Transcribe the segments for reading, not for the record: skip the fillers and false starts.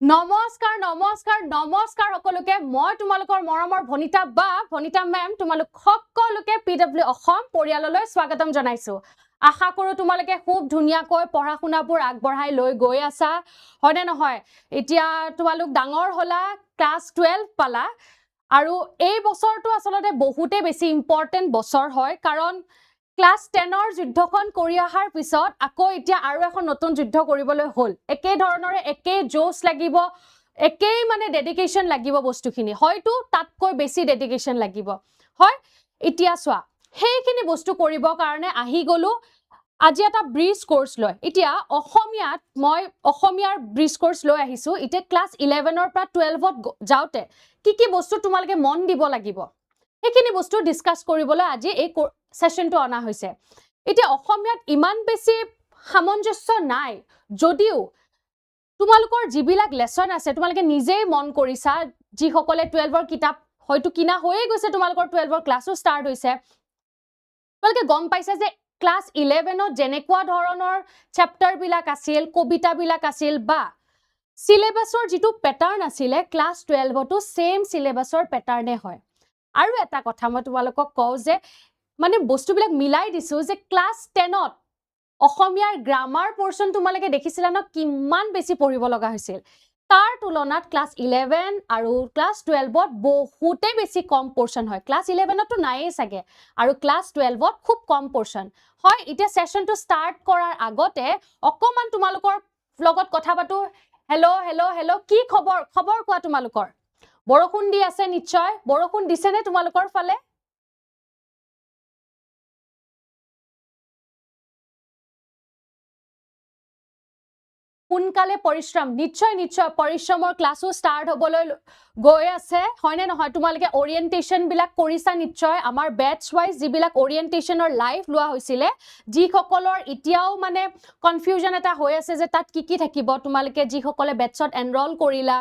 নমস্কাৰ নমস্কাৰ নমস্কাৰ সকলোকে মই তোমালোকৰ মৰমৰ ভনিতা মেম তোমালোক সকলোকে পিডব্লিউ অসম পৰিয়াললৈ স্বাগতম জনাইছো আশা কৰো তোমালোকে খুব ধুনীয়াকৈ পঢ়া শুনাবোৰ আগবঢ়াই লৈ গৈ আছা হয়নে নহয় এতিয়া তোমালোক ডাঙৰ হলা ক্লাস 12 পালা আৰু এই বছৰটো আসলতে বহুতে বেছি ইম্পৰ্টেন্ট বছৰ হয় কাৰণ ক্লাস 10 যুদ্ধখন কৰি আহাৰ পিছত আকৌ এতিয়া আৰু এখন নতুন যুদ্ধ কৰিবলৈ হ'ল একে ধৰণৰে একে জোশ লাগিব একেই মানে ডেডিকেশন লাগিব বস্তুখিনি হয়তো তাতকৈ বেছি ডেডিকেশন লাগিব হয় এতিয়া চোৱা সেইখিনি বস্তু কৰিবৰ কাৰণে আহি গলো আজি এটা ব্ৰিজ কোৰ্স লৈ এতিয়া অসমীয়াত মই অসমীয়াৰ ব্ৰিজ কোৰ্স লৈ আহিছো এতিয়া ক্লাস 11 পৰা 12ত যাওতে কি বস্তু তোমালোকে মন দিব লাগিব এইখিনি বস্তু ডিসকাস কৰিবলৈ আজি এই সেশনটো অনা হৈছে এতিয়া অসমীয়াত ইমান বেছি সামঞ্জস্য নাই যদিও তোমালোকৰ যিবিলাক লেসন আছে তোমালোকে নিজেই মন কৰিছা যি সকলে 12ৰ কিতাপ হয়তো কিনা হৈয়ে গৈছে তোমালোকৰ 12ৰ ক্লাসও স্টাৰ্ট হৈছে তোমালোকে গম পাইছা যে ক্লাস 11ত যেনেকুৱা ধৰণৰ চেপ্টাৰ বিলাক আছিল কবিতা বিলাক আছিল বা সিলেবাসৰ যেটো প্যাটাৰ্ন আছিলে ক্লাস 12তো সেম সিলেবাসৰ প্যাটাৰ্নে হয় আৰু এটা কথা মই তোমালোকক কও যে মানে বস্তুবিলাক মিলাই দিছো যে ক্লাস 10ত অসমীয়াৰ গ্ৰামাৰ পোৰশন তোমালোকে দেখিছিলা ন কিমান বেছি পঢ়িব লগা হৈছিল তাৰ তুলনাত ক্লাস 11 আৰু ক্লাস 12ত বহুতে বেছি কম পোৰশন হয় ক্লাস 11তো নাইয়ে সাগে আৰু ক্লাস 12ত খুব কম পোৰশন হয় এতিয়া সেশনটো স্টাৰ্ট কৰাৰ আগতে অকমান তোমালোকৰ লগত কথা পাতো হেল্ল হেল্ল হেল্ল কি খবৰ কোৱা তোমালোকৰ বৰষুণ দি আছে নিশ্চয় বৰষুণ দিছে নে তোমালোকৰ ফালে সোনকালে পৰিশ্ৰম নিশ্চয় পৰিশ্ৰমৰ ক্লাসও স্টাৰ্ট হ'বলৈ গৈ আছে হয়নে নহয় তোমালোকে ওৰিয়েন্টেশন বিলাক কৰিছা নিশ্চয় আমাৰ বেটচ ওয়াইজ যিবিলাক ওৰিয়েন্টেশনৰ লাইভ লোৱা হৈছিলে যি সকলৰ এতিয়াও মানে কনফিউজন এটা হৈ আছে যে তাত কি থাকিব তোমালোকে যি সকলে বেটচত এনৰোল কৰিলা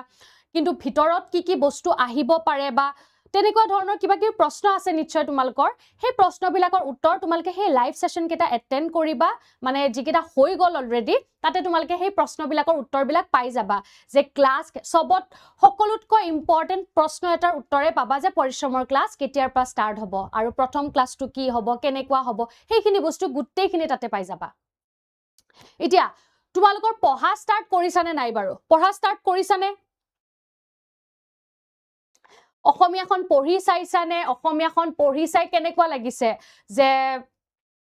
কিন্তু ভিতৰত কি বস্তু আহিব পাৰে বা তেনেকুৱা ধৰণৰ কিবা কি প্ৰশ্ন আছে নিশ্চয় তোমালোকৰ সেই প্ৰশ্নবিলাকৰ উত্তৰ তোমালোকে সেই লাইভ সেশন কেটা এটেন্ড কৰিবা মানে যিকেটা হৈ গল অলৰেডি তাতে তোমালোকে সেই প্ৰশ্নবিলাকৰ উত্তৰবিলাক পাই যাবা যে ক্লাস সবত সকলোতকৈ ইম্পৰ্টেন্ট প্ৰশ্ন এটাৰ উত্তৰে পাবা যে পৰিশ্ৰমৰ ক্লাস কেতিয়াৰ পৰা স্টাৰ্ট হ'ব আৰু প্ৰথম ক্লাসটো কি হ'ব কেনেকুৱা হ'ব সেইখিনি বস্তু গুটেইখিনি তাতে পাই যাবা এতিয়া তোমালোকৰ পঢ়া স্টাৰ্ট কৰিছানে নাই বাৰু পঢ়া স্টাৰ্ট কৰিছানে অসমীয়াখন পঢ়ি চাইছানে অসমীয়াখন পঢ়ি চাই কেনেকুৱা লাগিছে যে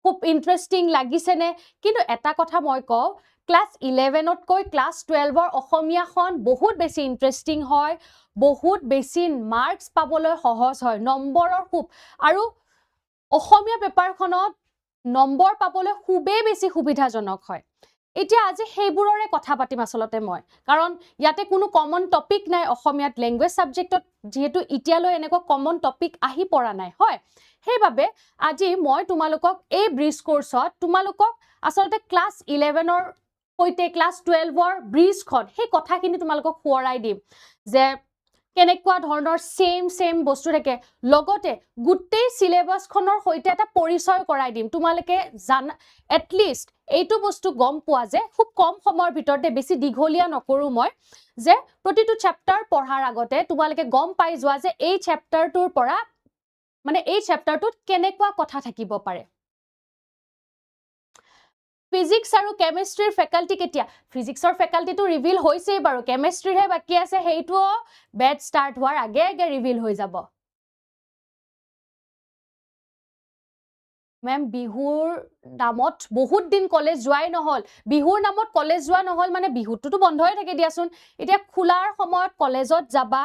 খুব ইন্টাৰেষ্টিং লাগিছে নে কিন্তু এটা কথা মই কও ক্লাস 11ত কৈ ক্লাস 12ৰ অসমীয়াখন বহুত বেছি ইন্টাৰেষ্টিং হয় বহুত বেছি মাৰ্কস পাবলৈ সহজ হয় নম্বৰৰ খুব আৰু অসমীয়া পেপাৰখনত নম্বৰ পাবলৈ খুবেই বেছি সুবিধাজনক হয় এতিয়া আজি সেইবোৰৰে কথা পাতিম আসলতে মই কাৰণ ইয়াতে কোনো কমন টপিক নাই অসমীয়াত ল্যাঙ্গুৱেজ সাবজেক্টত যেহেতু ইতিয়ালৈ এনেকুৱা কমন টপিক আহি পৰা নাই হয় সেইবাবে আজি মই তোমালোকক এই ব্ৰিজ কোৰ্সত তোমালোকক আসলতে ক্লাস 11ৰ হৈতে ক্লাস 12ৰ ব্ৰিজখন সেই কথাখিনি তোমালোকক খুৱৰাই দিম যে কেনেকুৱা ধৰণৰ সেম বস্তু থাকে লগতে গুটেই সিলেবাসখনৰ হৈতে এটা পৰিচয় কৰাই দিম তোমালোকে জানা এটলিষ্ট এইটো বস্তু গম পোৱা যে খুব কম সময়ৰ ভিতৰতে বেছি দীঘলীয়া নকৰো মই যে প্ৰতিটো চেপ্টাৰ পঢ়াৰ আগতে তোমালোকে গম পাই যোৱা যে এই চেপ্টাৰটোৰ পৰা মানে এই চেপ্টাৰটোত কেনেকুৱা কথা থাকিব পাৰে ফিজিক্স আৰু কেমিষ্ট্ৰিৰ ফেকাল্টি কেতিয়া ফিজিক্সৰ ফেকাল্টিটো ৰিভিল হৈছেই বাৰু কেমিষ্ট্ৰিৰহে বাকি আছে হেইটো বেট স্টাৰ্ট হোৱাৰ আগে ৰিভিল হৈ যাব মেম বিহুৰ নামত বহুত দিন কলেজ যোৱাই নহল বিহুৰ নামত কলেজ যোৱা নহল মানে বিহুটোতো বন্ধই থাকে দিয়াচোন এতিয়া খোলাৰ সময়ত কলেজত যাবা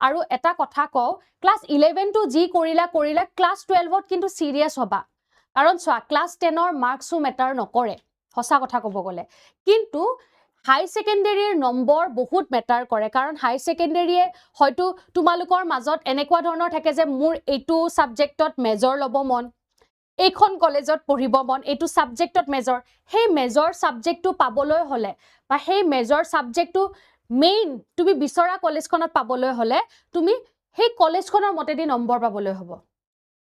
আৰু এটা কথা কও ক্লাস 11 টো যি কৰিলা ক্লাস 12ত কিন্তু সিৰিয়াস হবা কাৰণ চোৱা ক্লাস 10ৰ মাৰ্কসও মেটাৰ নকৰে হসা কথা কব গলে কিন্তু হাই সেকেন্ডাৰীৰ নম্বৰ বহুত মেটাৰ কৰে কাৰণ হাই সেকেন্ডাৰীয়ে হয়তো তোমালোকৰ মাজত এনেকুৱা ধৰণৰ থাকে যে মোৰ এইটো সাবজেক্টত মেজৰ লব মন এইখন কলেজত পঢ়িব মন এইটো সাবজেক্টত মেজৰ সেই মেজৰ সাবজেক্টটো পাবলৈ হলে বা সেই মেজৰ সাবজেক্টটো মেইন তুমি বিচৰা কলেজখনত পাবলৈ হলে তুমি সেই কলেজখনৰ মতেদি নম্বৰ পাবলৈ হ'ব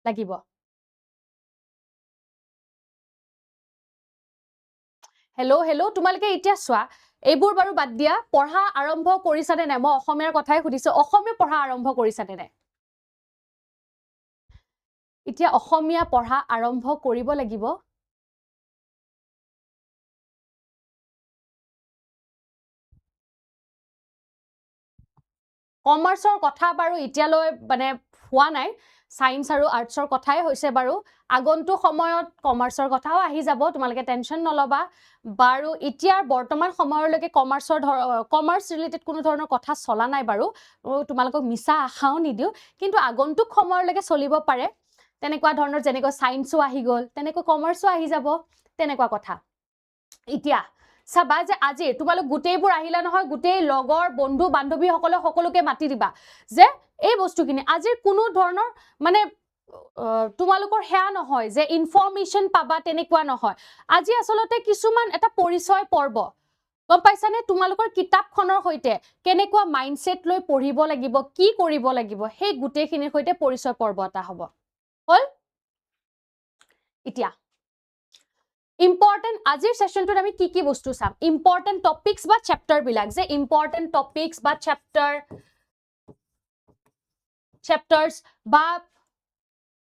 লাগিব হেল্ল' তোমালোকে এতিয়া চোৱা এইবোৰ বাৰু বাদ দিয়া পঢ়া আৰম্ভ কৰিছানে নাই মই অসমীয়াৰ কথাই সুধিছো অসমীয়া পঢ়া আৰম্ভ কৰিছানে নাই এতিয়া অসমীয়া পঢ়া আৰম্ভ কৰিব লাগিব কমাৰ্চৰ কথা বাৰু এতিয়ালৈ মানে হোৱা নাই সায়েন্স আৰু আৰ্টছৰ কথাই হৈছে বাৰু আগন্তুক সময়ত কমাৰ্চৰ কথাও আহি যাব তোমালোকে টেনচন নলবা বাৰু এতিয়াৰ বৰ্তমান সময়লৈকে কমাৰ্চ ৰিলেটেড কোনো ধৰণৰ কথা চলা নাই বাৰু তোমালোকক মিছা আশাও নিদিও কিন্তু আগন্তুক সময়লৈকে চলিব পাৰে তেনেকুৱা ধৰণৰ যেনেকৈ সায়েন্সও আহি গ'ল তেনেকৈ কমাৰ্চও আহি যাব তেনেকুৱা কথা এতিয়া চাবা যে আজি তোমালোক গোটেইবোৰ আহিলা নহয় গোটেই লগৰ বন্ধু বান্ধৱীসকলে সকলোকে মাতি দিবা যে এই বস্তুখিনি আজিৰ কোনো ধৰণৰ মানে তোমালোকৰ হেয়া নহয় যে ইনফৰমেশ্যন পাবা তেনেকুৱা নহয় আজি আচলতে কিছুমান এটা পৰিচয় পৰ্ব গম পাইছানে তোমালোকৰ কিতাপখনৰ সৈতে কেনেকুৱা মাইণ্ডছেট লৈ পঢ়িব লাগিব কি কৰিব লাগিব সেই গোটেইখিনিৰ সৈতে পৰিচয় পৰ্ব এটা হ'ব হল এতিয়া ইম্পৰ্টেণ্ট আজিৰ সেশনটোত আমি কি বস্তু চাম ইম্পৰ্টেণ্ট টপিকস বা চেপ্টাৰ বিলাক যে ইম্পৰ্টেণ্ট টপিকস বা চেপ্টাৰ্স বা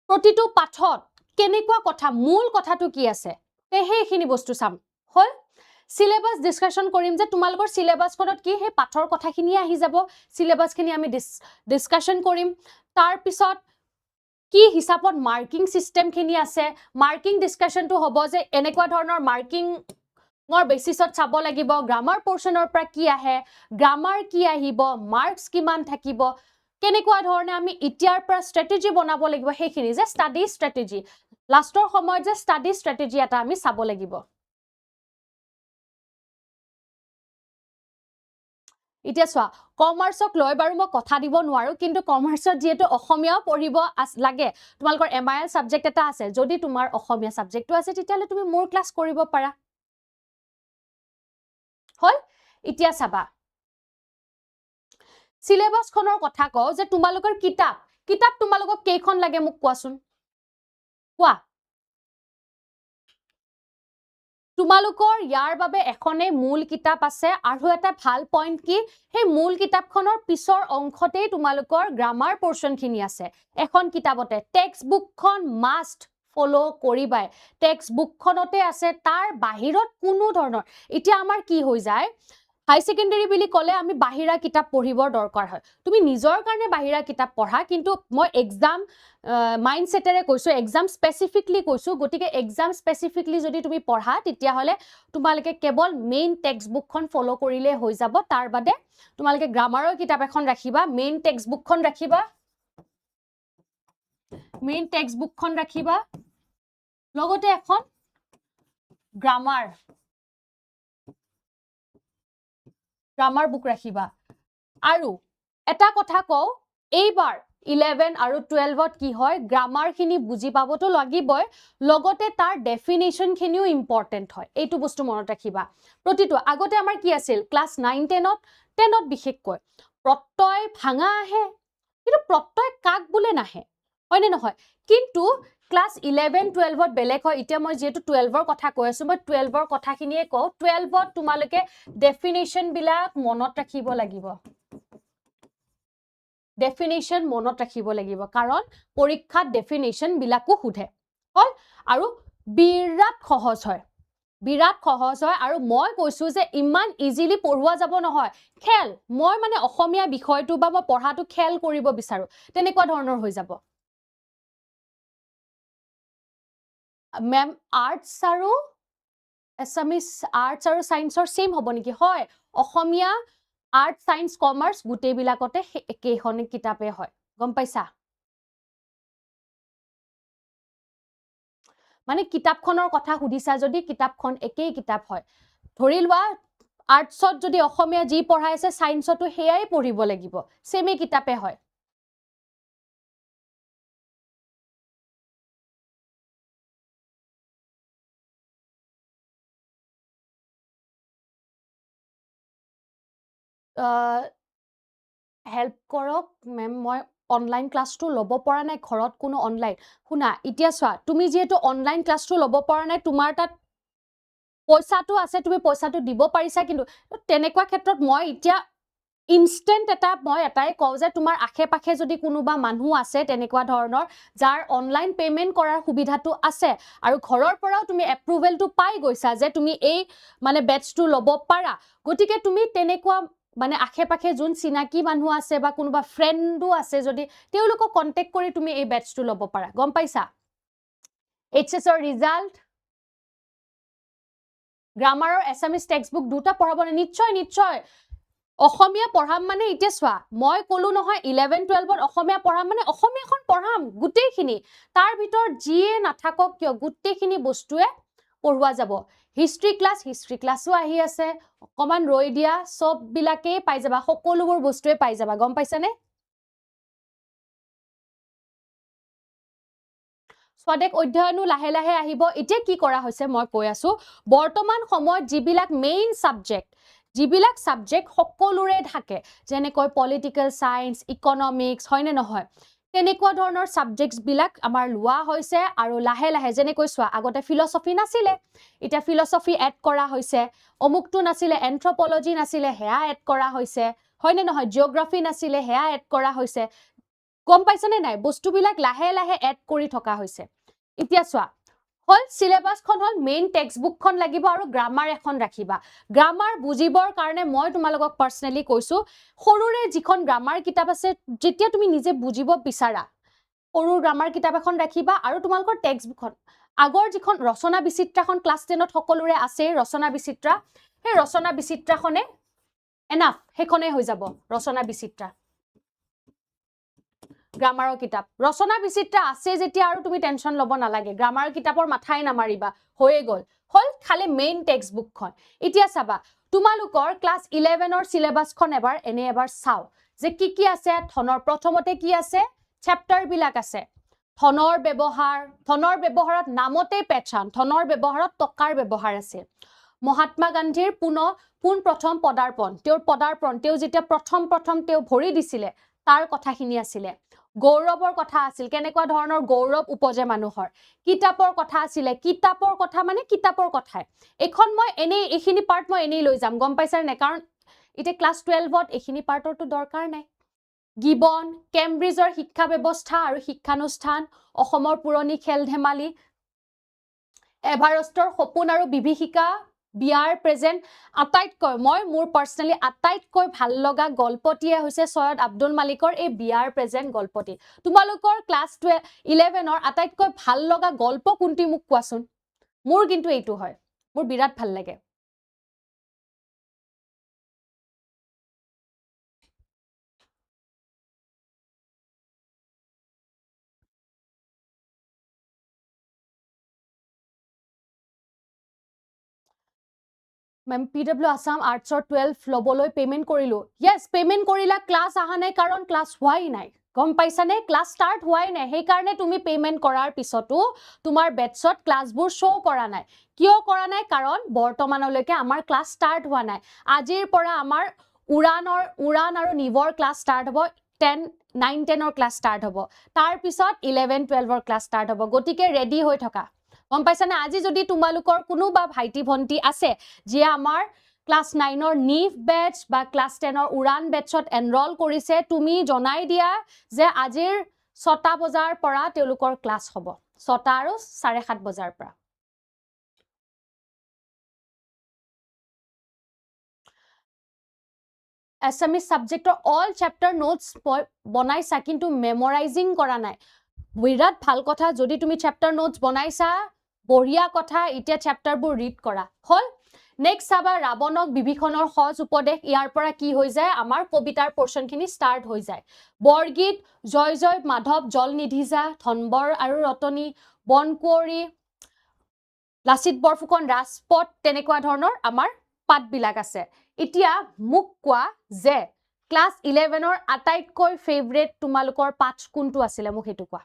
প্ৰতিটো পাঠত কেনেকুৱা কথা মূল কথাটো কি আছে সেইখিনি বস্তু চাম হল সিলেবাস ডিসকাশন কৰিম যে তোমালোকৰ সিলেবাসখনত কি সেই পাঠৰ কথাখিনি আহি যাব সিলেবাসখিনি আমি ডিসকাশন কৰিম তাৰ পিছত কি হিচাপত মাৰ্কিং সিস্টেমখিনি আছে মাৰ্কিং ডিসকাশনটো হ'ব যে এনেকুৱা ধৰণৰ মাৰ্কিংৰ বেচিছত চাব লাগিব গ্ৰামাৰ পোৰ্শনৰ পৰা কি আহে গ্ৰামাৰ কি আহিব মাৰ্কস কিমান থাকিব কেনেকুৱা ধৰণে আমি ইতিয়াৰ পৰা স্ট্ৰেটেজি বনাব লাগিব সেইখিনি যে ষ্টাডি স্ট্ৰেটেজি লাষ্টৰ সময়ত যে ষ্টাডি স্ট্ৰেটেজি এটা আমি চাব লাগিব এতিয়া চোৱা কমাৰ্চক লৈ বাৰু মই কথা দিব নোৱাৰো কিন্তু কমাৰ্চত যেহেতু অসমীয়াও পঢ়িব লাগে তোমালোকৰ এমআইএল সাবজেক্ট এটা আছে যদি তোমাৰ অসমীয়া সাবজেক্টটো আছে তেতিয়ালে তুমি মোৰ ক্লাস কৰিব পাৰা হল এতিয়া চাবা সিলেবাসখনৰ কথা কও যে তোমালোকৰ কিতাপ তোমালোকক কেইখন লাগে মোক কোৱাচোন কোৱা তোমালোকৰ ইয়াৰ বাবে এখনে মূল কিতাপ আছে আৰু এটা ভাল পইণ্ট কি সেই মূল কিতাপখনৰ পিছৰ অংশতেই তোমালোকৰ গ্ৰামাৰ পোৰ্শনখিনি আছে এখন কিতাপতে টেক্সট বুকখন মাষ্ট ফলো কৰিবাই টেক্সট বুকখনতে আছে তাৰ বাহিৰত কোনো ধৰণৰ এতিয়া আমাৰ কি হৈ যায় হাই সেকেন্ডাৰী বুলি কলে আমি বাহিৰা কিতাপ পঢ়িবৰ দৰকাৰ হয় তুমি নিজৰ কাৰণে বাহিৰা কিতাপ পঢ়া কিন্তু মই এক্সাম মাইণ্ডছেটেৰে কৈছো এক্সাম স্পেসিফিকলি কৈছো গতিকে এক্সাম স্পেসিফিকলি যদি তুমি পঢ়া তেতিয়া হলে তোমালোকে কেৱল মেইন টেক্সট বুকখন ফলো কৰিলে হৈ যাব তাৰ বাদে তোমালোকে গ্ৰামাৰৰ কিতাপ এখন ৰাখিবা মেইন টেক্সট বুকখন ৰাখিবা লগতে এখন গ্ৰামাৰ বুক ৰাখিবা আৰু এটা কথা কও এইবাৰ 11 আৰু 12ত কি হয় গ্ৰামাৰ খিনি বুজি পাবতো লাগিবই লগতে তাৰ ডেফিনেশন খিনিও ইম্পৰ্টেন্ট হয় এইটো বস্তু মনত ৰাখিবা প্ৰতিটো আগতে আমাৰ কি আছিল ক্লাস 9 10ত বিশেষকৈ প্ৰত্যয় ভাঙা আহে কিন্তু প্ৰত্যয় কাক বোলে নাহে হয়নে নহয় কিন্তু ক্লাস 11 12ত বেলেগ হয় এতিয়া মই যেহেতু 12ৰ কথা কৈ আছো মই 12ৰ কথাখিনিয়ে কও 12ত তোমালোকে ডেফিনেশন বিলাক মনত ৰাখিব লাগিব কাৰণ পৰীক্ষাত ডেফিনেশন বিলাকো সোধে হল আৰু বিৰাট সহজ হয় আৰু মই কৈছো যে ইমান ইজিলি পঢ়ুৱা যাব নহয় খেল মই মানে অসমীয়া বিষয়টো বা মই পঢ়াটো খেল কৰিব বিচাৰো তেনেকুৱা ধৰণৰ হৈ যাব মেম আৰ্টছ আৰু এছামিজ আৰ্টছ আৰু সায়েন্সৰ সেম হ'ব নেকি হয় অসমীয়া আৰ্টছ সায়েন্স কমাৰ্চ গোটেই বিলাকতে একেখন কিতাপে হয় গম পাইছা মানে কিতাপখনৰ কথা সুধিছা যদি কিতাপখন একেই কিতাপ হয় ধৰি লোৱা আৰ্টছত যদি অসমীয়া যি পঢ়াই আছে সায়েন্সতো হেয়াই পঢ়িব লাগিব সেমে কিতাপে হয় হেল্প কৰক মেম মই অনলাইন ক্লাছটো ল'ব পৰা নাই ঘৰত কোনো অনলাইন শুনা এতিয়া চোৱা তুমি যেহেতু অনলাইন ক্লাছটো ল'ব পৰা নাই তোমাৰ তাত পইচাটো আছে তুমি পইচাটো দিব পাৰিছা কিন্তু তেনেকুৱা ক্ষেত্ৰত মই এতিয়া ইনষ্টেণ্ট এটা মই এটাই কওঁ যে তোমাৰ আশে পাশে যদি কোনোবা মানুহ আছে তেনেকুৱা ধৰণৰ যাৰ অনলাইন পেমেন্ট কৰাৰ সুবিধাটো আছে আৰু ঘৰৰ পৰাও তুমি এপ্ৰুভেলটো পাই গৈছা যে তুমি এই মানে বেটছটো ল'ব পাৰা গতিকে তুমি তেনেকুৱা মানে আশে পাশে যোন চিনাকি মানুহ আছে বা কোনোবা ফ্ৰেণ্ডো আছে যদি তেওঁলোকক কণ্টেক্ট কৰি তুমি এই বেটছটো ল'ব পাৰা গম পাইছা এইচএছৰ ৰিজাল্ট গ্ৰামাৰৰ এছামিজ টেক্সট বুক দুটা পঢ়াব নিশ্চয় নিশ্চয় অসমীয়া পঢ়াম মানে এতিয়া চোৱা মই ক'লো নহয় 11-12ত অসমীয়া পঢ়াম মানে অসমীয়াখন পঢ়াম গোটেইখিনি তাৰ ভিতৰত যিয়ে নাথাকক কিয় গোটেইখিনি বস্তুৱে পঢ়ুৱা যাব হিষ্ট্ৰী ক্লাছো আহি আছে অকমান ৰৈ দিয়া সব বিলাকেই পাই যাবা সকলোবোৰ বস্তুৱে পাই যাবা গম পাইছানে স্বদেশ অধ্যয়নো লাহে লাহে আহিব এতিয়া কি কৰা হৈছে মই কৈ আছো বৰ্তমান সময়ত যিবিলাক মেইন সাবজেক্ট যিবিলাক সাবজেক্ট সকলোৰে থাকে যেনেকৈ পলিটিকেল সায়েন্স ইকনমিক্স হয়নে নহয় তেনেকুৱা ধৰণৰ সাবজেক্টছ বিলাক আমাৰ লোৱা হৈছে আৰু লাহে লাহে যেনেকৈ চোৱা আগতে ফিলসফি নাছিলে এতিয়া ফিলসফি এড কৰা হৈছে অমুকটো নাছিলে এন্থ্ৰোপলজি নাছিলে হেয়া এড কৰা হৈছে হয়নে নহয় জিওগ্ৰাফি নাছিলে হেয়া এড কৰা হৈছে গম পাইছানে নাই বস্তুবিলাক লাহে লাহে এড কৰি থকা হৈছে এতিয়া চোৱা হল সিলেবাসখন হল মেইন টেক্সট বুকখন লাগিব আৰু গ্ৰামাৰ এখন ৰাখিবা গ্ৰামাৰ বুজিবৰ কাৰণে মই তোমালোকক পাৰ্সনেলি কৈছো সৰুৰে যিখন গ্ৰামাৰ কিতাপ আছে যেতিয়া তুমি নিজে বুজিব বিচাৰা সৰু গ্ৰামাৰ কিতাপ এখন ৰাখিবা আৰু তোমালোকৰ টেক্সট বুকখন আগৰ যিখন ৰচনা বিচিত্ৰাখন ক্লাছ 10ত সকলোৰে আছে ৰচনা বিচিত্ৰা সেই ৰচনা বিচিত্ৰাখনে এনাফ সেইখনে হৈ যাব ৰচনা বিচিত্ৰা গ্ৰামাৰৰ কিতাপ ৰচনা বিচিত্ৰা আছে যেতিয়া আৰু তুমি টেনচন ল'ব নালাগে গ্ৰামাৰৰ কিতাপৰ মাথাই নামাৰিবা হৈয়ে গ'ল হল খালি মেইন টেক্সট বুকখন এতিয়া চাবা তোমালোকৰ ক্লাছ 11ৰ সিলেবাসখন এবাৰ চাও যে কি আছে ধনৰ প্ৰথমতে কি আছে চেপ্টাৰ বিলাক আছে ধনৰ ব্যৱহাৰত নামতে পেচান ধনৰ ব্যৱহাৰত টকাৰ ব্যৱহাৰ আছে মহাত্মা গান্ধীৰ পোন প্ৰথম পদাৰ্পণ তেওঁ যেতিয়া প্ৰথম তেওঁ ভৰি দিছিলে তাৰ কথাখিনি আছিলে গৌৰৱৰ কথা আছিল কেনেকুৱা ধৰণৰ গৌৰৱ উপজে মানুহৰ কিতাপৰ কথা আছিলে কিতাপৰ কথা মানে কিতাপৰ কথাই এখন মই এইখিনি পাৰ্ট মই এনেই লৈ যাম গম পাইছাৰ নে কাৰণ এতিয়া ক্লাছ 12ত এইখিনি পাৰ্টৰটো দৰকাৰ নাই গিবন কেম্ব্ৰিজৰ শিক্ষা ব্যৱস্থা আৰু শিক্ষানুষ্ঠান অসমৰ পুৰণি খেল ধেমালি এভাৰেষ্টৰ সপোন আৰু বিভীষিকা বিয়াৰ প্ৰেজেন্ট আটাইতকৈ মই মোৰ পাৰ্সনেলি আটাইতকৈ ভাল লগা গল্পটিয়ে হৈছে সৈয়দ আব্দুল মালিকৰ এই বিয়াৰ প্ৰেজেন্ট গল্পটি তোমালোকৰ ক্লাছ 11ৰ আটাইতকৈ ভাল লগা গল্প কোনটি মোক কোৱাচোন মোৰ কিন্তু এইটো হয় মোৰ বিৰাট ভাল লাগে মেম PW আসাম আৰ্টছৰ 12 লবলৈ পেমেন্ট কৰিলো yes পেমেন্ট কৰিলা ক্লাছ আহা নাই কাৰণ ক্লাছ হোৱাই নাই গম পাইছানে ক্লাছ ষ্টাৰ্ট হোৱাই নাই সেই কাৰণে তুমি পেমেন্ট কৰাৰ পিছতো তোমাৰ বেটছত ক্লাছবোৰ শো কৰা নাই কিয় কৰা নাই কাৰণ বৰ্তমানলৈকে আমাৰ ক্লাছ ষ্টাৰ্ট হোৱা নাই আজিৰ পৰা আমাৰ উড়ান আৰু নিভৰ ক্লাছ ষ্টাৰ্ট হ'ব 9-10ৰ ক্লাছ ষ্টাৰ্ট হ'ব তাৰ পিছত 11-12ৰ ক্লাছ ষ্টাৰ্ট হ'ব গতিকে ৰেডি হৈ থকা গম পাইছানে আজি যদি তোমালোকৰ কোনোবা ভাইটি ভন্টি আছে যে আমাৰ ক্লাছ 9ৰ নিভ বেটছ বা ক্লাছ 10ৰ উড়ান বেটছত এনৰোল কৰিছে তুমি জনাই দিয়া যে আজিৰ 6টা বজাৰ পৰা তেওঁলোকৰ ক্লাছ হ'ব 6টা আৰু 7:30 বজাৰ পৰা এছামিজ সাবজেক্টৰ অল চেপ্টাৰ নোটছ বনাইছা কিন্তু মেমৰাইজিং কৰা নাই বিৰাট ভাল কথা যদি তুমি চেপ্টাৰ নোটছ বনাইছা বঢ়িয়া কথা এতিয়া চেপ্টাৰবোৰ ৰিড কৰা হল নেক্সট চাবা ৰাৱণক বিভীষণৰ সজ উপদেশ ইয়াৰ পৰা কি হৈ যায় আমাৰ কবিতাৰ পোৰ্শনখিনি ষ্টাৰ্ট হৈ যায় বৰগীত জয় জয় মাধৱ জল নিধিজা ধনবৰ আৰু ৰতনী বনকুঁৱৰী লাচিত বৰফুকন ৰাজপথ তেনেকুৱা ধৰণৰ আমাৰ পাঠবিলাক আছে এতিয়া মোক কোৱা যে ক্লাছ 11ৰ আটাইতকৈ ফেভৰেট তোমালোকৰ পাঠ কোনটো আছিলে মোক সেইটো কোৱা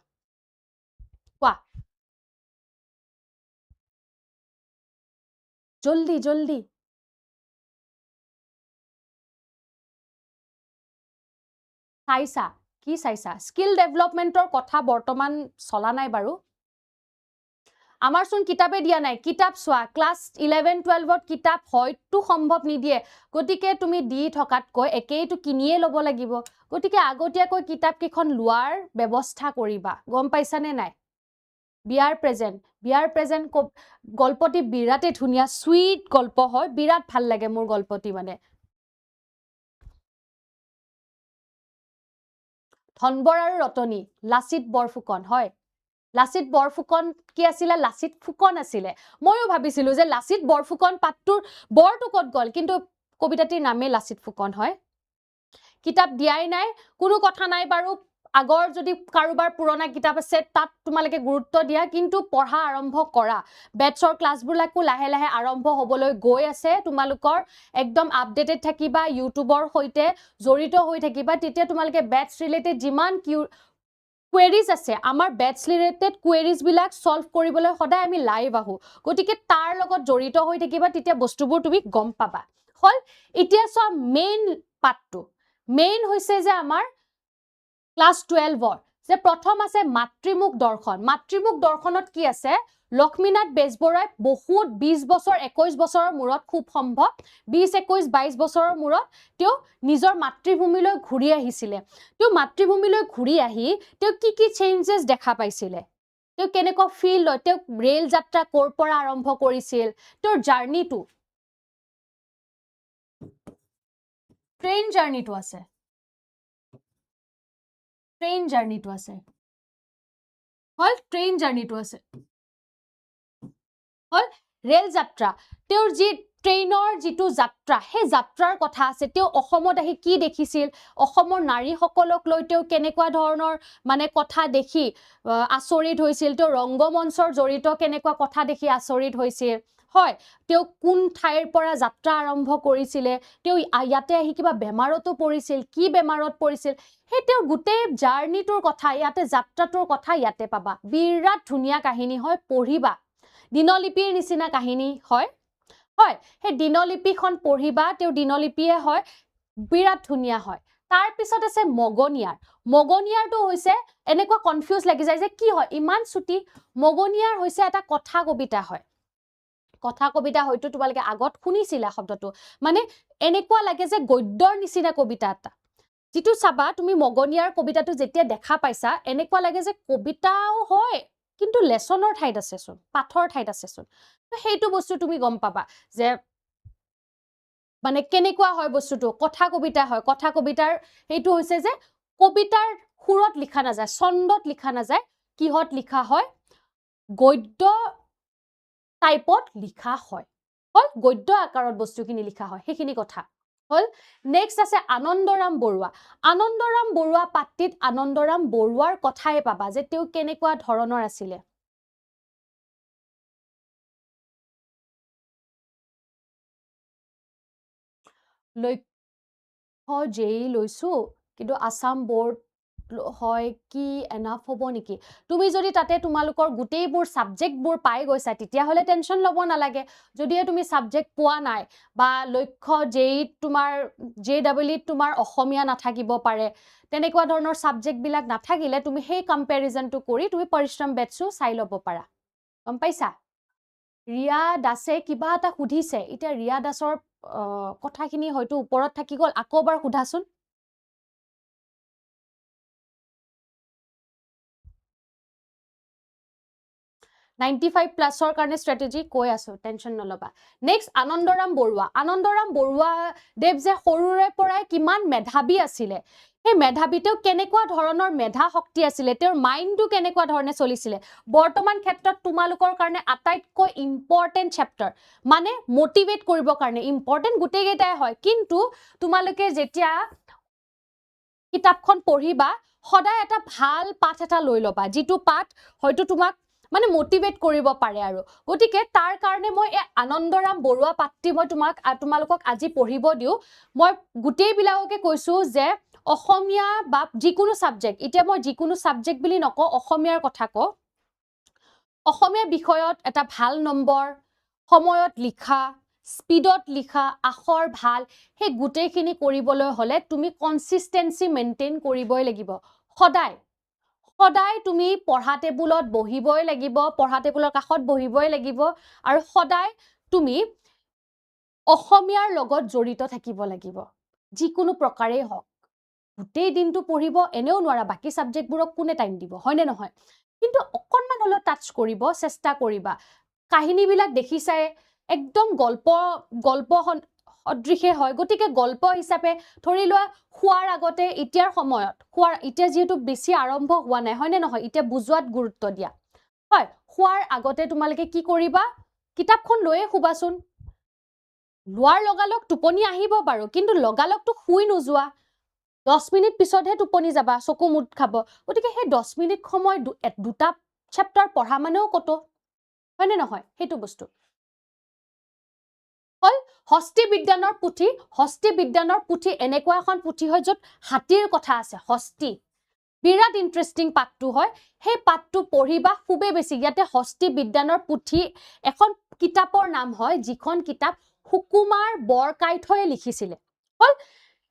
কোৱা জলদি চাইছা কি চাইছা স্কিল ডেভেলপমেন্টৰ কথা বৰ্তমান চলা নাই বাৰু আমাৰ চোন কিতাপে দিয়া নাই কিতাপ চোৱা ক্লাছ 11 12ত কিতাপ হয়তো সম্ভৱ নিদিয়ে গতিকে তুমি দি থকাতকৈ একেইটো কিনিয়ে ল'ব লাগিব গতিকে আগতীয়াকৈ কিতাপ কেইখন লোৱাৰ ব্যৱস্থা কৰিবা গম পাইছানে নাই বিয়াৰ প্ৰেজেন্ট গল্পটি বিৰাটে ধুনীয়া সুইট গল্প হয় বিৰাট ভাল লাগে মোৰ গল্পটি মানে ধনবৰ আৰু ৰতনী লাচিত বৰফুকন হয় লাচিত বৰফুকন কি আছিলে লাচিত ফুকন আছিলে ময়ো ভাবিছিলো যে লাচিত বৰফুকন পাতটোৰ বৰটো ক'ত গ'ল কিন্তু কবিতাটিৰ নামে লাচিত ফুকন হয় কিতাপ দিয়াই নাই কোনো কথা নাই বাৰু আগৰ যদি কাৰোবাৰ পুৰণা কিতাপ আছে তাত তোমালোকে গুৰুত্ব দিয়া কিন্তু পঢ়া আৰম্ভ কৰা বেটছৰ ক্লাছবিলাকো লাহে লাহে আৰম্ভ হ'বলৈ গৈ আছে তোমালোকৰ একদম আপডেটেড থাকিবা ইউটিউবৰ সৈতে জড়িত হৈ থাকিবা তেতিয়া তোমালোকে বেটছ ৰিলেটেড যিমান কুৱেৰিজ আছে আমাৰ বেটছ ৰিলেটেড কুৱেৰিজবিলাক সলভ কৰিবলৈ সদায় আমি লাইভ আহোঁ গতিকে তাৰ লগত জড়িত হৈ থাকিবা তেতিয়া বস্তুবোৰ তুমি গম পাবা হ'ল এতিয়া চোৱা মেইন পাৰ্টটো মেইন হৈছে যে আমাৰ ক্লাছ 12ৰ যে প্ৰথম আছে মাতৃমুখ দৰ্শনত কি আছে লক্ষ্মীনাথ বেজবৰুৱাই বহুত 20 বছৰ 21 বছৰৰ মূৰত খুব সম্ভৱ 20 21 22 বছৰৰ মূৰত তেওঁ নিজৰ মাতৃভূমিলৈ ঘূৰি আহিছিলে তেওঁ মাতৃভূমিলৈ ঘূৰি আহি তেওঁ কি চেঞ্জেছ দেখা পাইছিলে তেওঁ কেনেকুৱা ফিল লয় তেওঁ ৰেল যাত্ৰা ক'ৰ পৰা আৰম্ভ কৰিছিল তেওঁৰ জাৰ্নিটো ট্ৰেইন জাৰ্নিটো আছে হ'ল ট্ৰেইন জাৰ্নিটো আছে হ'ল ৰেল যাত্ৰা তেওঁৰ যি ট্ৰেইনৰ যিটো যাত্ৰা সেই যাত্ৰাৰ কথা আছে তেওঁ অসমত আহি কি দেখিছিল অসমৰ নাৰীসকলক লৈ তেওঁ কেনেকুৱা ধৰণৰ মানে কথা দেখি আচৰিত হৈছিল তেওঁ ৰংগমঞ্চৰ জড়িত কেনেকুৱা কথা দেখি আচৰিত হৈছিল হয় তেওঁ কোন ঠাইৰ পৰা যাত্ৰা আৰম্ভ কৰিছিলে তেওঁ ইয়াতে আহি কিবা বেমাৰতো পৰিছিল কি বেমাৰত পৰিছিল সেই তেওঁৰ গোটেই জাৰ্নিটোৰ কথা ইয়াতে যাত্ৰাটোৰ কথা ইয়াতে পাবা বিৰাট ধুনীয়া কাহিনী হয় পঢ়িবা দিনলিপিৰ নিচিনা কাহিনী হয় হয় সেই দিনলিপিখন পঢ়িবা তেওঁ দিনলিপিয়ে হয় বিৰাট ধুনীয়া হয় তাৰ পিছত আছে মগনিয়াৰটো হৈছে এনেকুৱা কনফিউজ লাগি যায় যে কি হয় ইমান ছুটি মগনিয়াৰ হৈছে এটা কথা কবিতা হয় কথা কবিতা হয়তো তোমালোকে আগত শুনিছিলা শব্দটো মানে এনেকুৱা লাগে যে গদ্যৰ নিচিনা কবিতা এটা যিটো চাবা তুমি মগনিয়াৰ কবিতাটো যেতিয়া দেখা পাইছা এনেকুৱা লাগে যে কবিতাও হয় কিন্তু লেছনৰ ঠাইত আছেচোন পাঠৰ ঠাইত আছেচোন সেইটো বস্তু তুমি গম পাবা যে মানে কেনেকুৱা হয় বস্তুটো কথা কবিতা হয় কথা কবিতাৰ সেইটো হৈছে যে কবিতাৰ সুৰত লিখা নাযায় ছন্দত লিখা নাযায় কিহত লিখা হয় গদ্য টাইপত লিখা হয় হ'ল গদ্য আকাৰত বস্তুখিনি লিখা হয় সেইখিনি কথা হ'ল নেক্সট আছে আনন্দৰাম বৰুৱা পাত্তিত আনন্দৰাম বৰুৱাৰ কথাই পাবা যে তেওঁ কেনেকুৱা ধৰণৰ আছিলে লক্ষ্য যেই লৈছো কিন্তু আসাম বোৰ্ড হয় কি এনাফ হ'ব নেকি তুমি যদি তাতে তোমালোকৰ গোটেইবোৰ সাবজেক্টবোৰ পাই গৈছা তেতিয়াহ'লে টেনচন ল'ব নালাগে যদিহে তুমি সাবজেক্ট পোৱা নাই বা লক্ষ্য জেইত তোমাৰ JEE তোমাৰ অসমীয়া নাথাকিব পাৰে তেনেকুৱা ধৰণৰ সাবজেক্টবিলাক নাথাকিলে তুমি সেই কম্পেৰিজনটো কৰি তুমি পৰিশ্ৰম বেটছো চাই ল'ব পাৰা গম পাইছা ৰিয়া দাসে কিবা এটা সুধিছে এতিয়া ৰিয়া দাসৰ কথাখিনি হয়তো ওপৰত থাকি গ'ল আকৌ এবাৰ সোধাচোন 95 প্লাছৰ কাৰণে ষ্ট্ৰেটেজি কৈ আছো টেনচন নলবা নেক্সট আনন্দৰাম বৰুৱা দেৱ যে সৰুৰে পৰাই কিমান মেধাৱী আছিলে সেই মেধাৱীতেও কেনেকুৱা ধৰণৰ মেধা শক্তি আছিলে তেওঁৰ মাইণ্ডটো কেনেকুৱা ধৰণে চলিছিলে বৰ্তমান ক্ষেত্ৰত তোমালোকৰ কাৰণে আটাইতকৈ ইম্পৰ্টেণ্ট চেপ্টাৰ মানে মোটিভেট কৰিবৰ কাৰণে ইম্পৰ্টেণ্ট গোটেইকেইটাই হয় কিন্তু তোমালোকে যেতিয়া কিতাপখন পঢ়িবা সদায় এটা ভাল পাঠ এটা লৈ ল'বা যিটো পাঠ হয়তো তোমাক মানে মোটিভেট কৰিব পাৰে আৰু গতিকে তাৰ কাৰণে মই এই আনন্দৰাম বৰুৱা পাত্তি মই তোমালোকক আজি পঢ়িব দিওঁ মই গোটেইবিলাককে কৈছো যে অসমীয়া বা যিকোনো সাবজেক্ট এতিয়া মই যিকোনো সাবজেক্ট বুলি নকওঁ অসমীয়াৰ কথা কওঁ অসমীয়া বিষয়ত এটা ভাল নম্বৰ সময়ত লিখা স্পীডত লিখা আখৰ ভাল সেই গোটেইখিনি কৰিবলৈ হ'লে তুমি কনসিস্টেন্সি মেইনটেইন কৰিবই লাগিব সদায় তুমি পঢ়া টেবুলত বহিবই লাগিব, পঢ়া টেবুলৰ কাষত বহিবই লাগিব, আৰু সদায় তুমি অসমীয়াৰ লগত জড়িত থাকিব লাগিব, যিকোনো প্ৰকাৰেই হওক। গোটেই দিনটো পঢ়িব এনেও নোৱাৰা, বাকী সাবজেক্টবোৰক কোনে টাইম দিব, হয়নে নহয়? কিন্তু অকণমান হ'লেও টাচ কৰিব চেষ্টা কৰিবা। কাহিনীবিলাক দেখিছাই, একদম গল্প সদৃশে হয়, গতিকে গল্প হিচাপে ধৰি লোৱা খোৱাৰ আগতে, এতিয়াৰ সময়ত এতিয়া যিহেতু বেছি আৰম্ভ হোৱা নাই, হয়নে নহয়? এতিয়া বুজোৱাত গুৰুত্ব দিয়া। হয়, খোৱাৰ আগতে তোমালোকে কি কৰিবা? কিতাপখন লৈয়ে শুবাচোন। লোৱাৰ লগালগ টোপনি আহিব বাৰু, কিন্তু লগালগতো শুই নোযোৱা। 10 মিনিট পিছতহে টোপনি যাবা, চকু মুদ খাব। গতিকে সেই 10 মিনিট সময় দুটা চেপ্টাৰ পঢ়া মানেও কত, হয়নে নহয়? সেইটো বস্তু হল হস্তি বিজ্ঞানৰ পুথি। হস্তি বিজ্ঞানৰ পুথি এনেকুৱা এখন পুথি হয় য'ত হাতীৰ কথা আছে, হস্তি। বিৰাট ইণ্টাৰেষ্টিং পাঠটো হয়, সেই পাঠটো পঢ়িবা খুবেই বেছি। ইয়াতে হস্তি বিজ্ঞানৰ পুথি এখন কিতাপৰ নাম হয়, যিখন কিতাপ সুকুমাৰ বৰকাইথয়ে লিখিছিলে। হল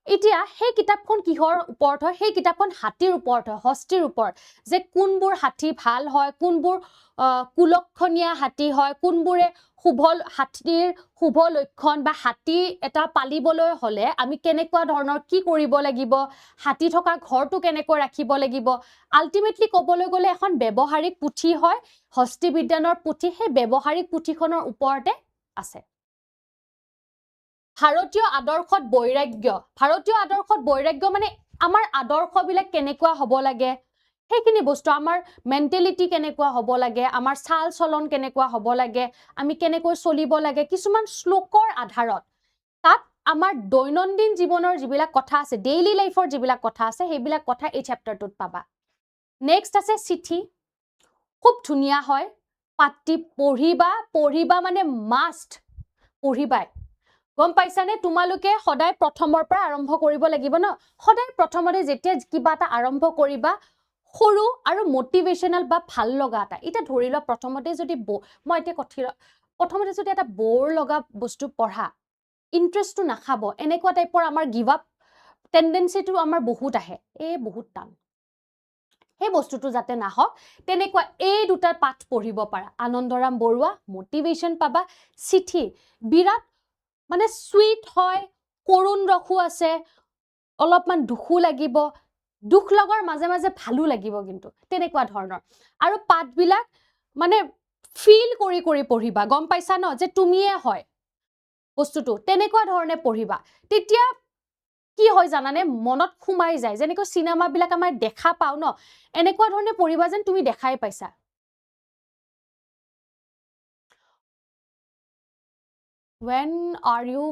এতিয়া সেই কিতাপখন কিহৰ ওপৰত হয়? সেই কিতাপখন হাতীৰ ওপৰত হয়, হস্তিৰ ওপৰত, যে কোনবোৰ হাতী ভাল হয়, কোনবোৰ কুলক্ষণীয়া হাতী হয়, কোনবোৰে হাতীৰ শুভ লক্ষণ, বা হাতী এটা পালিবলৈ হলে আমি কেনেকুৱা ধৰণৰ কি কৰিব লাগিব, হাতী থকা ঘৰটো কেনেকৈ ৰাখিব লাগিব। আল্টিমেটলি ক'বলৈ গ'লে এখন ব্যৱহাৰিক পুথি হয়, হস্তি বিজ্ঞানৰ পুথি। সেই ব্যৱহাৰিক পুথিখনৰ ওপৰতে আছে। ভাৰতীয় আদৰ্শত বৈৰাগ্য। ভাৰতীয় আদৰ্শত বৈৰাগ্য মানে আমাৰ আদৰ্শবিলাক কেনেকুৱা হ'ব লাগে, সেইখিনি বস্তু, আমাৰ মেণ্টেলিটি কেনেকুৱা হ'ব লাগে, আমাৰ চাল চলন কেনেকুৱা হ'ব লাগে, আমি কেনেকৈ চলিব লাগে, কিছুমান শ্লোকৰ আধাৰত তাত আমাৰ দৈনন্দিন জীৱনৰ যিবিলাক কথা আছে, ডেইলি লাইফৰ যিবিলাক কথা আছে, সেইবিলাক কথা এই চেপ্টাৰটোত পাবা। নেক্সট আছে চিঠি। খুব ধুনীয়া হয়, পাঠটি পঢ়িবা মানে মাষ্ট পঢ়িবাই। গম পাইছানে? তোমালোকে সদায় প্ৰথমৰ পৰা আৰম্ভ কৰিব লাগিব ন। সদায় প্ৰথমতে যেতিয়া কিবা এটা আৰম্ভ কৰিবা, সৰু আৰু মটিভেশ্যনেল বা ভাল লগা এটা, এতিয়া ধৰি লোৱা প্ৰথমতে যদি প্ৰথমতে যদি এটা বৰ লগা বস্তু পঢ়া, ইণ্টাৰেষ্টটো নাখাব, এনেকুৱা টাইপৰ আমাৰ গিভ আপ টেণ্ডেঞ্চিটো আমাৰ বহুত আহে, বহুত টান। সেই বস্তুটো যাতে নাহক, তেনেকুৱা এই দুটা পাঠ পঢ়িব পাৰা। আনন্দৰাম বৰুৱা, মটিভেশ্যন পাবা। চিঠি বিৰাট মানে চুইট হয়, কৰুণ ৰসো আছে, অলপমান দুখো লাগিব, দুখ লগাৰ মাজে মাজে ভালো লাগিব, কিন্তু তেনেকুৱা ধৰণৰ। আৰু পাঠবিলাক মানে ফিল কৰি পঢ়িবা, গম পাইছা ন, যে তুমিয়ে হয় বস্তুটো, তেনেকুৱা ধৰণে পঢ়িবা। তেতিয়া কি হয় জানানে, মনত সোমাই যায়। যেনেকৈ চিনেমাবিলাক আমাৰ দেখা পাওঁ ন, এনেকুৱা ধৰণে পঢ়িবা যেন তুমি দেখাই পাইছা। When are you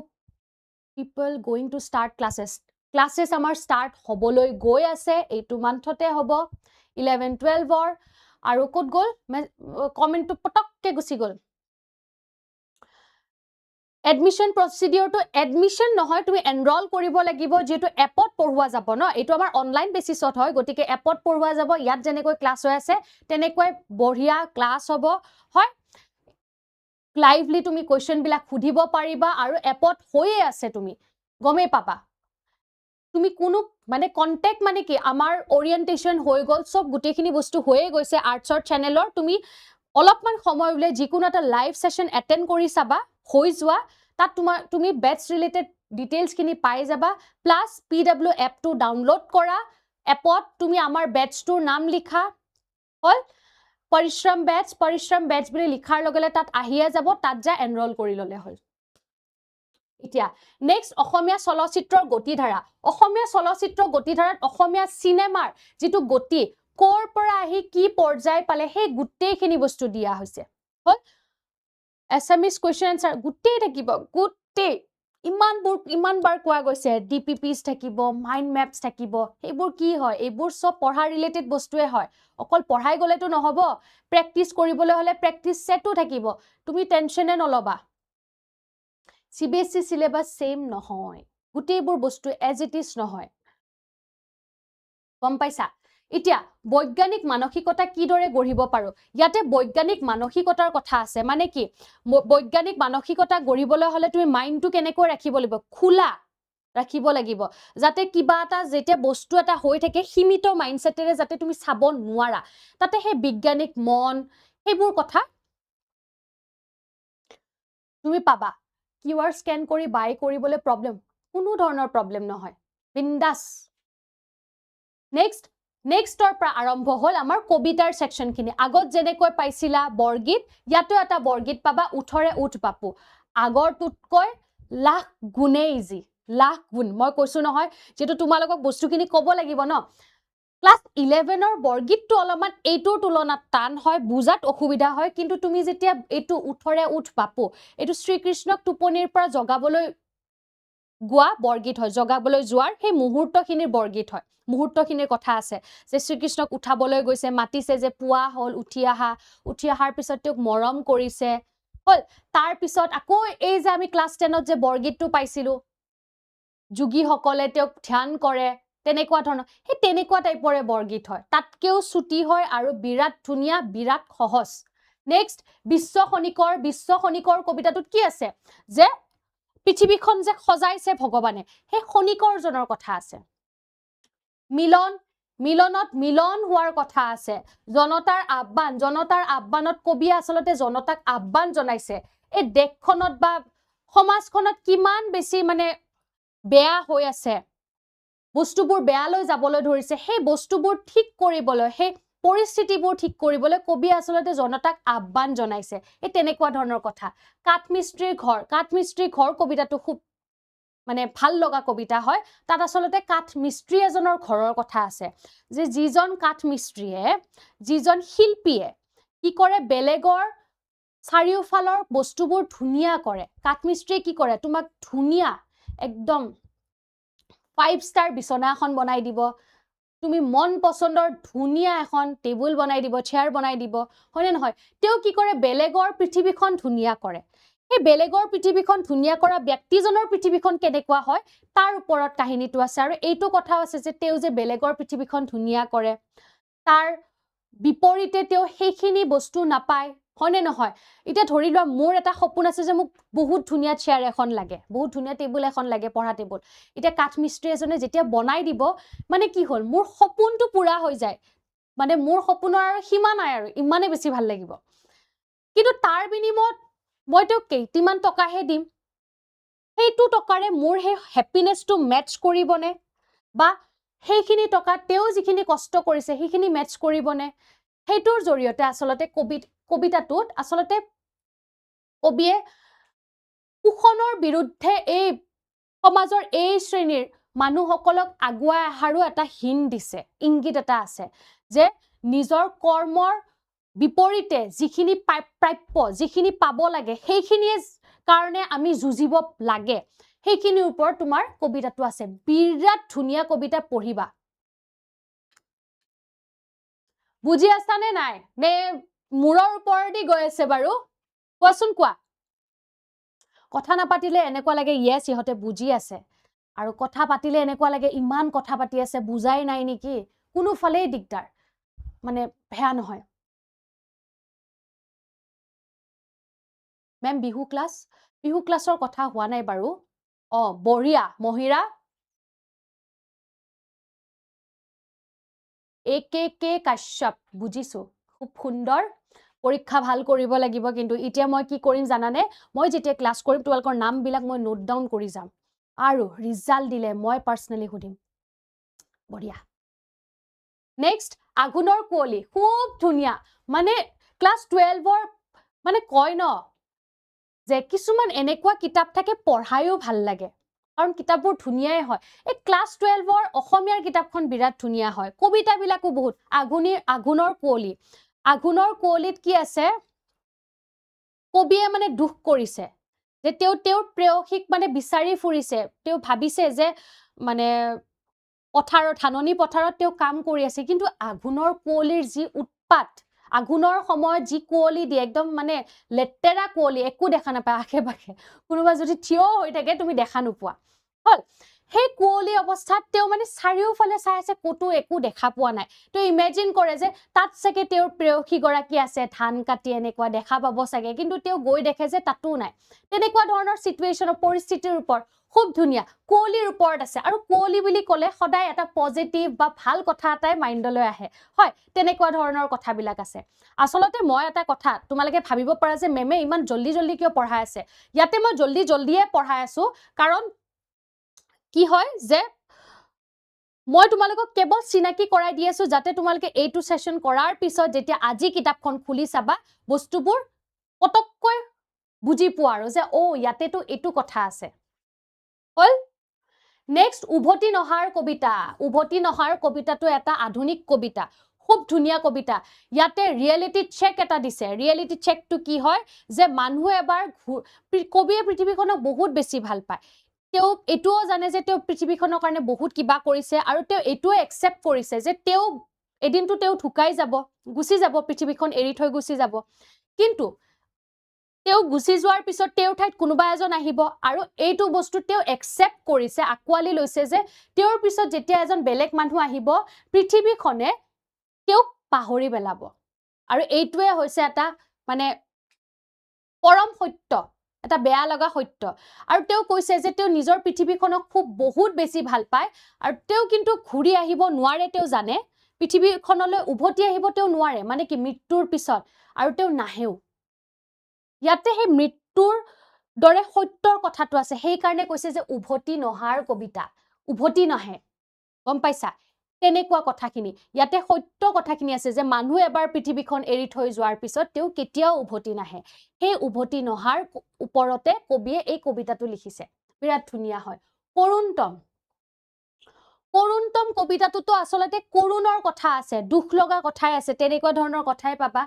people going to start classes? Classes আমাৰ start হ'বলৈ গৈ আছে, এইটো মান্থতে হ'ব, 11-12ৰ। আৰু ক'ত গ'ল কমেণ্টটো পটককে গুচি গ'ল। এডমিশ্যন প্ৰচিডিউৰটো এডমিশ্যন নহয়, তুমি এনৰল কৰিব লাগিব, যিহেতু এপত পঢ়োৱা যাব ন, এইটো আমাৰ অনলাইন বেচিছত হয়, গতিকে এপত পঢ়োৱা যাব। ইয়াত যেনেকৈ ক্লাছ হৈ আছে তেনেকৈ বঢ়িয়া ক্লাছ হ'ব, হয়। লাইভলি তুমি কুৱেশ্যনবিলাক সুধিব পাৰিবা, আৰু এপত হৈয়ে আছে, তুমি গমেই পাবা। তুমি কোনো মানে কণ্টেক্ট মানে কি, আমাৰ অৰিয়েণ্টেশ্যন হৈ গ'ল, চব গোটেইখিনি বস্তু হৈয়ে গৈছে আৰ্টছৰ চেনেলৰ। তুমি অলপমান সময় উলিয়াই যিকোনো এটা লাইভ ছেশ্যন এটেণ্ড কৰি চাবা, হৈ যোৱা, তাত তুমি বেটছ ৰিলেটেড ডিটেইলছখিনি পাই যাবা। প্লাছ PW এপটো ডাউনলোড কৰা, এপত তুমি আমাৰ বেটছটোৰ নাম লিখা, হ'ল পৰিশ্ৰম বেটছ বুলি লিখাৰ লগে লগে তাত আহিয়ে যাব, তাত যা এনৰল কৰি ল'লে হ'ল। এতিয়া নেক্সট, অসমীয়া চলচ্চিত্ৰৰ গতিধাৰা। অসমীয়া চলচ্চিত্ৰৰ গতিধাৰাত অসমীয়া চিনেমাৰ যিটো গতি, ক'ৰ পৰা আহি কি পৰ্যায় পালে, সেই গোটেইখিনি বস্তু দিয়া হৈছে। হ'ল এছামিজ কুৱেশ্যন এনচাৰ গোটেই থাকিব, গোটেই ইমান বাৰ কোৱা গৈছে, DPPs থাকিব, মাইণ্ড মেপছ থাকিব। সেইবোৰ কি হয়? এইবোৰ চব পঢ়া ৰিলেটেড বস্তুৱে হয়। অকল পঢ়াই গ'লেতো নহ'ব, প্ৰেক্টিচ কৰিবলৈ হ'লে প্ৰেক্টিচ ছেটো থাকিব। তুমি টেনশ্যনে নল'বা। CBSE চিলেবাছ ছেইম নহয়, গোটেইবোৰ বস্তু এজ ইট ইজ নহয়, গম পাইছা? এতিয়া বৈজ্ঞানিক মানসিকতা কিদৰে গঢ়িব পাৰো? ইয়াতে বৈজ্ঞানিক মানসিকতাৰ কথা আছে। মানে কি, বৈজ্ঞানিক মানসিকতা গঢ়িবলৈ হ'লে তুমি মাইণ্ডটো কেনেকৈ ৰাখিব লাগিব? খোলা, ৰাখিব লাগিব যাতে কিবা এটা যেতিয়া বস্তু এটা হৈ থাকে সীমিত মাইণ্ডছেটেৰে যাতে তুমি চাব নোৱাৰা তাতে সেই বিজ্ঞানিক মন সেইবোৰ কথা তুমি পাবা কিউআৰ স্কেন কৰি বাই কৰিবলৈ প্ৰব্লেম কোনো ধৰণৰ প্ৰব্লেম নহয় বিন্দাস নেক্সটৰ পৰা আৰম্ভ হ'ল আমাৰ কবিতাৰ সেকশনখিনি আগত যেনেকৈ পাইছিলা বৰগীত ইয়াতো এটা বৰগীত পাবা উঠৰে উঠ বাপু আগৰটোতকৈ লাখ গুণে ইজি লাখ গুণ মই কৈছো নহয় যেটো তোমালোকক বস্তুখিনি ক'ব লাগিব ন ক্লাস 11ৰ বৰগীতটো অলপমান এইটোৰ তুলনাত টান হয় বুজাত অসুবিধা হয় কিন্তু তুমি যেতিয়া এইটো উঠৰে উঠ বাপু এইটো শ্ৰীকৃষ্ণক টোপনিৰ পৰা জগাবলৈ গোৱা বৰগীত হয় জগাবলৈ যোৱাৰ সেই মুহূৰ্তখিনিৰ বৰগীত হয় মুহূৰ্তখিনিৰ কথা আছে যে শ্ৰীকৃষ্ণক উঠাবলৈ গৈছে মাতিছে যে পুৱা হ'ল উঠি অহাৰ পিছত তেওঁক মৰম কৰিছে হ'ল তাৰ পিছত আকৌ এই যে আমি ক্লাস 10ত যে বৰগীতটো পাইছিলো যোগীসকলে তেওঁক ধ্যান কৰে তেনেকুৱা ধৰণৰ সেই তেনেকুৱা টাইপৰে বৰগীত হয় তাতকেও ছুটি হয় আৰু বিৰাট ধুনীয়া বিৰাট সহজ নেক্সট বিশ্ব খনিকৰ কবিতাটোত কি আছে যে পৃথিৱীখন যে সজাইছে ভগৱানে সেই খনিকৰজনৰ কথা আছে মিলনত মিলন হোৱাৰ কথা আছে জনতাৰ আহ্বানত কবিয়ে আচলতে জনতাক আহ্বান জনাইছে এই দেশখনত বা সমাজখনত কিমান বেছি মানে বেয়া হৈ আছে বস্তুবোৰ বেয়ালৈ যাবলৈ ধৰিছে সেই বস্তুবোৰ ঠিক কৰিবলৈ সেই পৰিস্থিতিবোৰ ঠিক কৰিবলৈ কবিয়ে আচলতে জনতাক আহ্বান জনাইছে এই তেনেকুৱা ধৰণৰ কথা কাঠমিস্ত্ৰীৰ ঘৰ কবিতাটো খুব মানে ভাল লগা কবিতা হয় তাত আচলতে কাঠমিস্ত্ৰী এজনৰ ঘৰৰ কথা আছে যে যিজন কাঠমিস্ত্ৰীয়ে যিজন শিল্পীয়ে কি কৰে বেলেগৰ চাৰিওফালৰ বস্তুবোৰ ধুনীয়া কৰে কাঠমিস্ত্ৰীয়ে কি কৰে তোমাক ধুনীয়া একদম 5 ষ্টাৰ বিছনা এখন বনাই দিব তুমি মন পছন্দৰ ধুনীয়া এখন টেবুল বনাই দিব চেয়াৰ বনাই দিব হয়নে নহয় তেওঁ কি কৰে বেলেগৰ পৃথিৱীখন ধুনীয়া কৰে এই বেলেগৰ পৃথিৱীখন ধুনীয়া কৰা ব্যক্তিজনৰ পৃথিৱীখন কেনেকুৱা হয় তাৰ ওপৰত কাহিনীটো আছে আৰু এইটো কথাও আছে যে তেওঁ যে বেলেগৰ পৃথিৱীখন ধুনীয়া কৰে তাৰ বিপৰীতে তেওঁ সেইখিনি বস্তু নাপায় হয়নে নহয় এটা ধৰি লোৱা মোৰ এটা সপোন আছে যে মোক বহুত ধুনীয়া চেয়াৰ এখন লাগে বহুত ধুনীয়া টেবুল এখন লাগে পঢ়া টেবুল এটা কাঠমিস্ত্ৰী এজনে যেতিয়া বনাই দিব মানে কি হ'ল মোৰ সপোনটো পুৰা হৈ যায় মানে মোৰ সপোনৰ আৰু সীমা নাই আৰু ইমানে বেছি ভাল লাগিব কিন্তু তাৰ বিনিময়ত মই তেওঁক কেইটিমান টকাহে দিম সেইটো টকাৰে মোৰ সেই হ্যাপিনেসটো মেটচ কৰিবনে বা সেইখিনি টকা তেওঁ যিখিনি কষ্ট কৰিছে সেইখিনি মেটচ কৰিবনে সেইটোৰ জৰিয়তে আচলতে কবিতাটোত আচলতে কবিয়ে শোষণৰ বিৰুদ্ধে এই সমাজৰ এই শ্ৰেণীৰ মানুহসকলক আগুৱাই অহাৰো এটা হিন দিছে ইংগিত এটা আছে যে নিজৰ কৰ্মৰ বিপৰীতে যিখিনি প্ৰাপ্য যিখিনি পাব লাগে সেইখিনিয়ে কাৰণে আমি যুঁজিব লাগে সেইখিনিৰ ওপৰত তোমাৰ কবিতাটো আছে বিৰাট ধুনীয়া কবিতা পঢ়িবা বুজি আছানে নাই নে মূৰৰ ওপৰেদি গৈ আছে বাৰু কোৱাচোন কোৱা কথা নাপাতিলে এনেকুৱা লাগে ইয়েস ইহঁতে বুজি আছে আৰু কথা পাতিলে এনেকুৱা লাগে ইমান কথা পাতি আছে বুজাই নাই নেকি কোনো ফালেই দিগদাৰ মানে ভেয়া নহয় মেম বিহু ক্লাছৰ কথা হোৱা নাই বাৰু বঢ়িয়া মহিৰা কে কাশ্যপ বুজিছো খুব সুন্দৰ পৰীক্ষা ভাল কৰিব লাগিব কিন্তু এতিয়া মই কি কৰিম জানানে মই যেতিয়া ক্লাছ কৰিম তোমালোকৰ নামবিলাক মই নোট ডাউন কৰি যাম আৰু ৰিজাল্ট দিলে মই পাৰ্সোনালি সুধিম বঢ়িয়া নেক্সট আগুনৰ কুঁৱলী খুব ধুনীয়া মানে ক্লাছ 12ৰ মানে কয় ন যে কিছুমান এনেকুৱা কিতাপ থাকে পঢ়ায়ও ভাল লাগে কাৰণ কিতাপবোৰ ধুনীয়াই হয় এই ক্লাছ 12ৰ অসমীয়াৰ কিতাপখন বিৰাট ধুনীয়া হয় কবিতাবিলাকো বহুত আগুনৰ কুঁৱলীত কি আছে কবিয়ে মানে দুখ কৰিছে যে তেওঁৰ প্ৰেয়সীক মানে বিচাৰি ফুৰিছে তেওঁ ভাবিছে যে মানে ধাননি পথাৰত তেওঁ কাম কৰি আছে কিন্তু আগুনৰ কুঁৱলীৰ যি উৎপাত আগুনৰ সময়ত যি কুঁৱলী দিয়ে একদম মানে লেতেৰা কুঁৱলী একো দেখা নাপায় আশে পাশে কোনোবা যদি থিয় হৈ থাকে তুমি দেখা নোপোৱা হল সেই কুঁৱলী অৱস্থাত তেওঁ মানে চাৰিওফালে চাই আছে, ক'তো একো দেখা পোৱা নাই। তেওঁ ইমেজিন কৰে যে তাত চাগে তেওঁৰ প্ৰেয়সীগৰাকী আছে, ধান কাটি এনেকুৱা দেখা পাব চাগে, কিন্তু তেওঁ গৈ দেখে যে তাতো নাই। তেনেকুৱা ধৰণৰ চিটুৱেশ্যনৰ পৰিস্থিতিৰ ওপৰত খুব ধুনীয়া কুঁৱলীৰ ওপৰত আছে। আৰু কুঁৱলী বুলি ক'লে সদায় এটা পজিটিভ বা ভাল কথা এটাই মাইণ্ডলৈ আহে, হয়, তেনেকুৱা ধৰণৰ কথাবিলাক আছে। আচলতে মই এটা কথা তোমালোকে ভাবিব পাৰা যে মেমে ইমান জল্দি জল্দি কিয় পঢ়াই আছে। ইয়াতে মই জল্দি জল্দিয়ে পঢ়াই আছো, কাৰণ কি হয় যে মই তোমালোকক কেৱল চিনাকি কৰাই দি আছো, যাতে তোমালোকে এইটো সেশন কৰাৰ পিছত যেতিয়া আজি কিতাপখন খুলি চাবা বস্তুবোৰ পটককৈ বুজি পোৱা আৰু যে ও ইয়াতেতো এইটো কথা আছে। হল নেক্সট উভতি নহাৰ কবিতা। উভতি নহাৰ কবিতাটো এটা আধুনিক কবিতা, খুব ধুনীয়া কবিতা। ইয়াতে ৰিয়েলিটি চেক এটা দিছে। ৰিয়েলিটি চেকটো কি হয় যে মানুহে এবাৰ কবিয়ে পৃথিৱীখনক বহুত বেছি ভাল পায়। তেওঁ এটোও জানে যে তেওঁ পৃথিৱীখনৰ কাৰণে বহুত কিবা কৰিছে, আৰু তেওঁ এটোও একচেপ্ট কৰিছে যে তেওঁ এদিনটো তেওঁ ঢুকাই যাব, গুচি যাব, পৃথিৱীখন এৰি থৈ গুচি যাব। কিন্তু তেওঁ গুচি যোৱাৰ পিছত তেওঁৰ ঠাইত কোনোবা এজন আহিব, আৰু এইটো বস্তু তেওঁ একচেপ্ট কৰিছে, আকোৱালি লৈছে যে তেওঁৰ পিছত যেতিয়া এজন বেলেগ মানুহ আহিব, পৃথিৱীখনে তেওঁক পাহৰি পেলাব। আৰু এইটোৱে হৈছে এটা মানে পৰম সত্য, এটা বেয়া লগা সত্য। আৰু তেওঁ কৈছে যে তেওঁ নিজৰ পৃথিৱীখনক খুব বহুত বেছি ভাল পায়, আৰু তেওঁ কিন্তু ঘূৰি আহিব নোৱাৰে। তেওঁ জানে পৃথিৱীখনলৈ উভতি আহিব তেওঁ নোৱাৰে, মানে কি মৃত্যুৰ পিছত, আৰু তেওঁ নাহেও। ইয়াতে সেই মৃত্যুৰ দৰে সত্যৰ কথাটো আছে, সেইকাৰণে কৈছে যে উভতি নহাৰ কবিতা। উভতি নাহে, গম পাইছা? তেনেকুৱা কথাখিনি ইয়াতে সত্য কথাখিনি আছে যে মানুহ এবাৰ পৃথিৱীখন এৰি থৈ যোৱাৰ পিছত তেওঁ কেতিয়াও উভতি নাহে। সেই উভতি নহাৰ ওপৰতে কবিয়ে এই কবিতাটো লিখিছে, বিৰাট ধুনীয়া হয়। কৰুণতম। কৰুণতম কবিতাটোতো আচলতে কৰুণৰ কথা আছে, দুখ লগা কথাই আছে, তেনেকুৱা ধৰণৰ কথাই পাবা।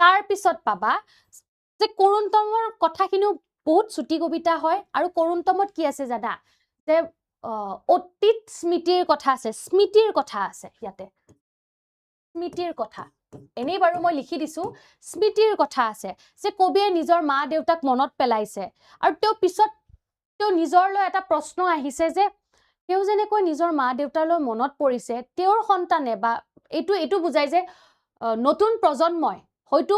তাৰ পিছত পাবা যে কৰুণতমৰ কথাখিনিও বহুত চুটি কবিতা হয়। আৰু কৰুণতমত কি আছে জানা, যে অতীত স্মৃতিৰ কথা আছে, স্মৃতিৰ কথা আছে ইয়াতে, স্মৃতিৰ কথা। এনেই বাৰু মই লিখি দিছো, স্মৃতিৰ কথা আছে, যে কবিয়ে নিজৰ মা দেউতাক মনত পেলাইছে, আৰু তেওঁ পিছত তেওঁ নিজৰলৈ এটা প্ৰশ্ন আহিছে যে তেওঁ যেনেকৈ নিজৰ মা দেউতালৈ মনত পৰিছে, তেওঁৰ সন্তানে বা এইটো বুজাই যে নতুন প্ৰজন্মই হয়তো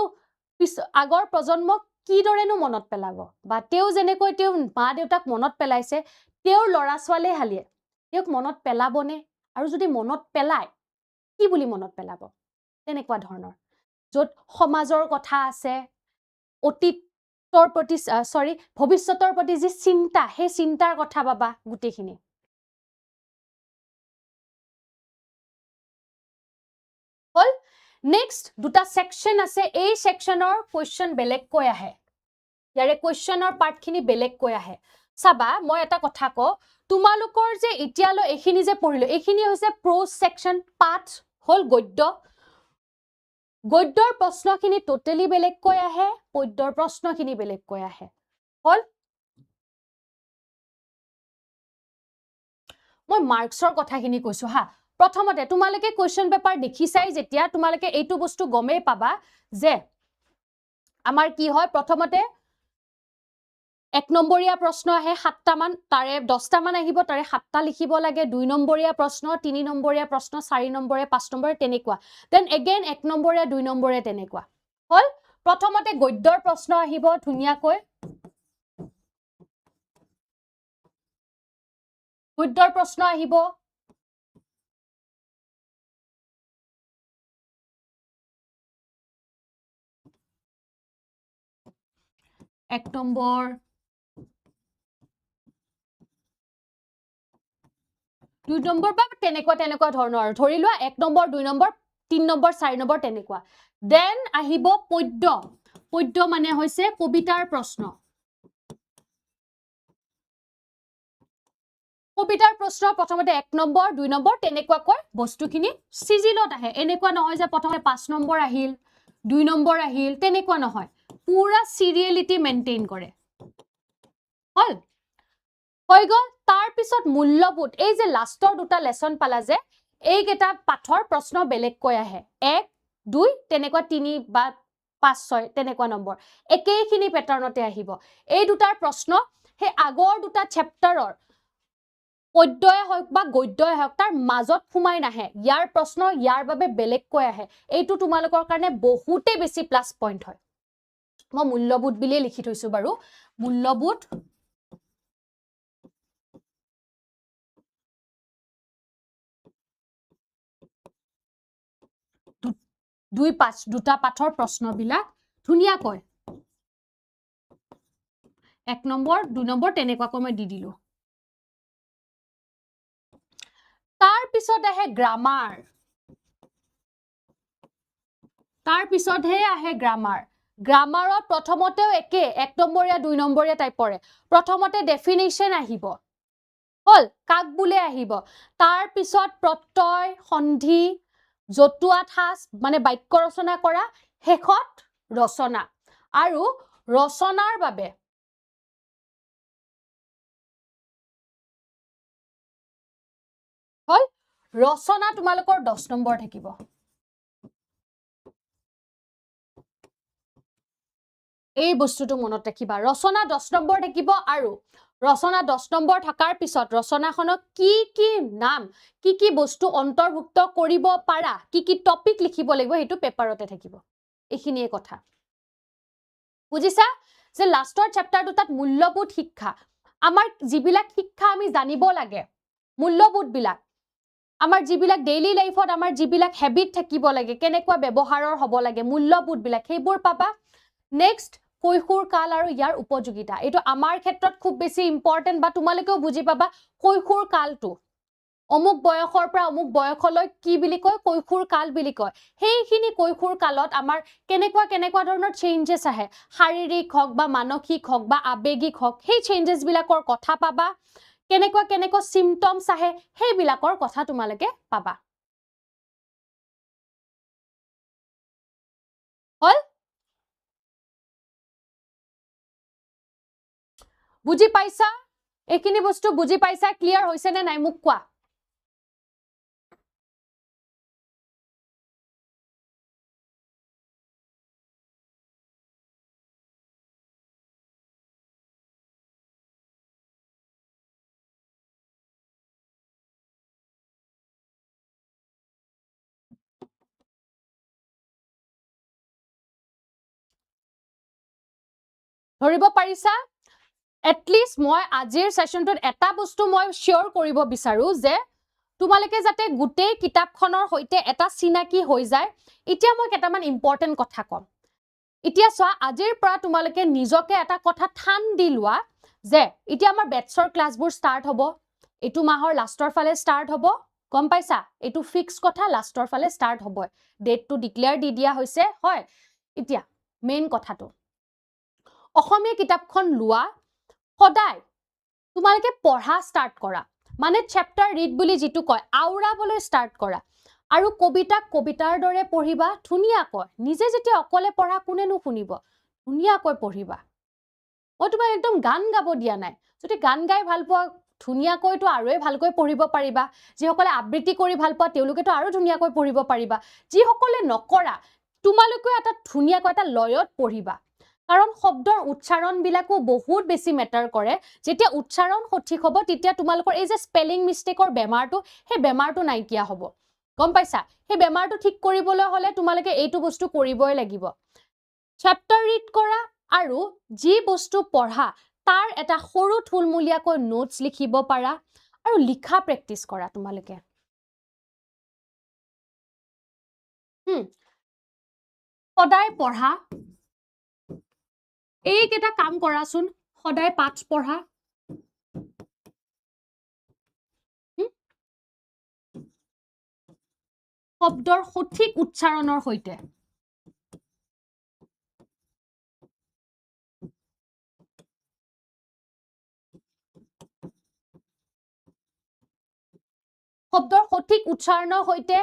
আগৰ প্ৰজন্মক কিদৰেনো মনত পেলাব, বা তেওঁ যেনেকৈ তেওঁ মা দেউতাক মনত পেলাইছে, তেওঁৰ ল'ৰা ছোৱালীহালিয়ে তেওঁক মনত পেলাবনে, আৰু যদি মনত পেলায় কি বুলি মনত পেলাব, তেনেকুৱা ধৰণৰ। য'ত সমাজৰ কথা আছে, অতীতৰ প্ৰতি ভৱিষ্যতৰ প্ৰতি যি চিন্তা, সেই চিন্তাৰ কথা পাবা গোটেইখিনি। হল নেক্সট দুটা সেকশন আছে, এই সেকশনৰ কুৱেশ্যন বেলেগকৈ আহে, ইয়াৰে কুৱেশ্যনৰ পাৰ্টখিনি বেলেগকৈ আহে। চাবা মই এটা কথা কওঁ, তোমালোকৰ যে এতিয়ালৈ এইখিনি যে পঢ়িলো, এইখিনি হৈছে প্ৰোজ সেকশন, পাঠ হল গদ্য। গদ্যৰ প্ৰশ্নখিনি টোটেলি বেলেগকৈ আহে, পদ্যৰ প্ৰশ্নখিনি বেলেগকৈ আহে। হল মই মাৰ্কছৰ কথাখিনি কৈছো হা। প্ৰথমতে তোমালোকে কুৱেশ্যন পেপাৰ দেখিছাই যেতিয়া, তোমালোকে এইটো বস্তু গমেই পাবা যে আমাৰ কি হয়, প্ৰথমতে 1 নম্বৰীয়া প্ৰশ্ন আহে 7টা মান, তাৰে 10টা মান আহিব, তাৰে 7টা লিখিব লাগে। 2 নম্বৰীয়া প্ৰশ্ন, 3 নম্বৰীয়া প্ৰশ্ন, 4 নম্বৰীয়া, 5 নম্বৰীয়া, তেনেকুৱা। দেন এগেইন 1 নম্বৰীয়া, 2 নম্বৰীয়া, তেনেকুৱা। হল প্ৰথমতে গদ্যৰ প্ৰশ্ন আহিব ধুনীয়াকৈ। গদ্যৰ প্ৰশ্ন আহিব, এক নম্বৰ, 2 নম্বৰ, বা তেনেকুৱা ধৰণৰ, ধৰি লোৱা 1 নম্বৰ, 2 নম্বৰ, 3 নম্বৰ, 4 নম্বৰ, তেনেকুৱা। দেন আহিব পদ্য। পদ্য মানে হৈছে কবিতাৰ প্ৰশ্ন। কবিতাৰ প্ৰশ্ন প্ৰথমতে 1 নম্বৰ, 2 নম্বৰ, তেনেকুৱাকৈ বস্তুখিনি চিজিলত আহে। এনেকুৱা নহয় যে প্ৰথমে 5 নম্বৰ আহিল, 2 নম্বৰ আহিল, তেনেকুৱা নহয়, পুৰা চিৰিয়েলিটি মেইনটেইন কৰে। হল হৈ গল। তাৰ পিছত মূল্যবোধ, এই যে লাষ্টৰ দুটা লেসন পালা যে, এইকেইটা পাঠৰ প্ৰশ্ন বেলেগকৈ আহে, 1, 2, তেনেকুৱা 3 বা 5, 6 তেনেকুৱা নম্বৰ, একেইখিনি পেটাৰ্ণতে আহিব। এই দুটাৰ প্ৰশ্ন সেই আগৰ দুটা চেপ্টাৰৰ পদ্যই হওক বা গদ্যই হওক তাৰ মাজত সোমাই নাহে ইয়াৰ প্ৰশ্ন ইয়াৰ বাবে বেলেগকৈ আহে এইটো তোমালোকৰ কাৰণে বহুতে বেছি প্লাস পইণ্ট হয় মই মূল্যবোধ বুলিয়ে লিখি থৈছো বাৰু মূল্যবোধ 2-5 দুটা পাঠৰ প্ৰশ্নবিলাক ধুনিয়াকৈ 1 নম্বৰ 2 নম্বৰ তেনেকুৱাকৈ মই দি দিলো তাৰ পিছত আহে গ্ৰামাৰ তাৰ পিছতহে আহে গ্ৰামাৰ গ্ৰামাৰত প্ৰথমতেও একে 1 নম্বৰীয়া 2 নম্বৰীয়া টাইপৰে প্ৰথমতে ডেফিনেশ্যন আহিব হল কাক বুলে আহিব তাৰ পিছত প্ৰত্যয় সন্ধি জতুৱা ঠাঁচ মানে বাক্য ৰচনা কৰা শেষত ৰচনা আৰু ৰচনাৰ বাবে হল ৰচনা তোমালোকৰ 10 নম্বৰ থাকিব এই বস্তুটো মনত ৰাখিবা ৰচনা 10 নম্বৰ থাকিব আৰু ৰচনা 10 নম্বৰ থাকাৰ পিছত ৰচনাখনক কি নাম কি বস্তু অন্তৰ্ভুক্ত কৰিব পাৰা কি টপিক লিখিব লাগিব হেতু পেপাৰতে থাকিব এইখিনিয়ে কথা বুজিছা যে লাষ্টৰ চ্যাপ্টাৰটো তাত মূল্যবোধ শিক্ষা আমাৰ যিবিলাক শিক্ষা আমি জানিব লাগে মূল্যবোধ বিলাক আমাৰ যিবিলাক ডেইলি লাইফত আমাৰ যিবিলাক হেবিট থাকিব লাগে কেনেকুৱা ব্যৱহাৰৰ হ'ব লাগে মূল্যবোধ বিলাক সেইবোৰ পাবা নেক্সট কৈশোৰ কাল আৰু ইয়াৰ উপযোগিতা এটো আমাৰ ক্ষেত্ৰত খুব বেছি ইম্পৰ্টেন্ট বা তোমালোকেও বুজি পাবা কৈশোৰ কালটো অমুক বয়সৰ পৰা অমুক বয়সলৈ কি বুলি কয় কৈশোৰ কাল বুলি কয় সেইখিনি কৈশোৰ কালত আমাৰ কেনেকুৱা ধৰণৰ চেঞ্জেস আহে শাৰীৰিক হওক বা মানসিক হওক বা আবেগিক হওক সেই চেঞ্জেস বিলাকৰ কথা পাবা কেনেকুৱা সিম্পটমস আহে সেইবিলাকৰ কথা তোমালোকে পাবা হল বুজি পাইছা এইখিনি বস্তু বুজি পাইছা ক্লিয়াৰ হৈছে নে নাই মোক কোৱা ধৰিব পাৰিছা এটলিষ্ট মই আজিৰ সেশনটোত এটা বস্তু মই শিওৰ কৰিব বিচাৰো যে তোমালোকে যাতে গুটেই কিতাপখনৰ হৈতে এটা চিনাকি হৈ যায় এতিয়া মই কেটামান ইম্পৰ্টেন্ট কথা কম এতিয়া চোৱা আজিৰ পৰা তোমালোকে নিজকে এটা কথা ঠান দি লোৱা যে এতিয়া আমাৰ বেটছৰ ক্লাছবোৰ ষ্টাৰ্ট হ'ব এটো মাহৰ লাষ্টৰ ফালে ষ্টাৰ্ট হ'ব গম পাইছা এটো ফিক্স কথা লাষ্টৰ ফালে ষ্টাৰ্ট হ'ব ডেটটো ডিক্লেয়াৰ দি দিয়া হৈছে হয় এতিয়া মেইন কথাটো অসমীয়া কিতাপখন লোৱা সদায় তোমালোকে পঢ়া ষ্টাৰ্ট কৰা মানে চ্যাপ্টাৰ ৰিড বুলি যেটো কয় আউৰাবলৈ ষ্টাৰ্ট কৰা আৰু কবিতাৰ দৰে পঢ়িবা ধুনিয়াকৈ নিজে যেতিয়া অকলে পঢ়া কোনেনো শুনিব ধুনিয়াকৈ পঢ়িবা মই তোমাক একদম গান গাব দিয়া নাই যদি গান গাই ভাল পোৱা ধুনিয়াকৈতো আৰুৱে ভালকৈ পঢ়িব পাৰিবা যিসকলে আবৃত্তি কৰি ভাল পোৱা তেওঁলোকেতো আৰু ধুনিয়াকৈ পঢ়িব পাৰিবা যিসকলে নকৰা তোমালোকে এটা ধুনিয়াকৈ এটা লয়ত পঢ়িবা কাৰণ শব্দৰ উচ্চাৰণ বিলাকো বহুত বেছি মেটাৰ কৰে যেতিয়া উচ্চাৰণ সঠিক হ'ব তেতিয়া তোমালোকৰ এই যে স্পেলিং মিস্টেকৰ বেমাৰটো হে বেমাৰটো নাইকিয়া হ'ব গম পাইছা হে বেমাৰটো ঠিক কৰিবলৈ হলে তোমালোকে এইটো বস্তু কৰিবই লাগিব চ্যাপ্টাৰ ৰিড কৰা আৰু যি বস্তু পঢ়া তাৰ এটা সৰু থুলমূলীয়াকৈ নোটস লিখিব পাৰা আৰু লিখা প্ৰেক্টিস কৰা তোমালোকে সদায় পঢ়া এইকেটা কাম কৰাচোন সদায় পাঠ পঢ়া শব্দৰ সঠিক উচ্চাৰণৰ হৈতে শব্দৰ সঠিক উচ্চাৰণৰ হৈতে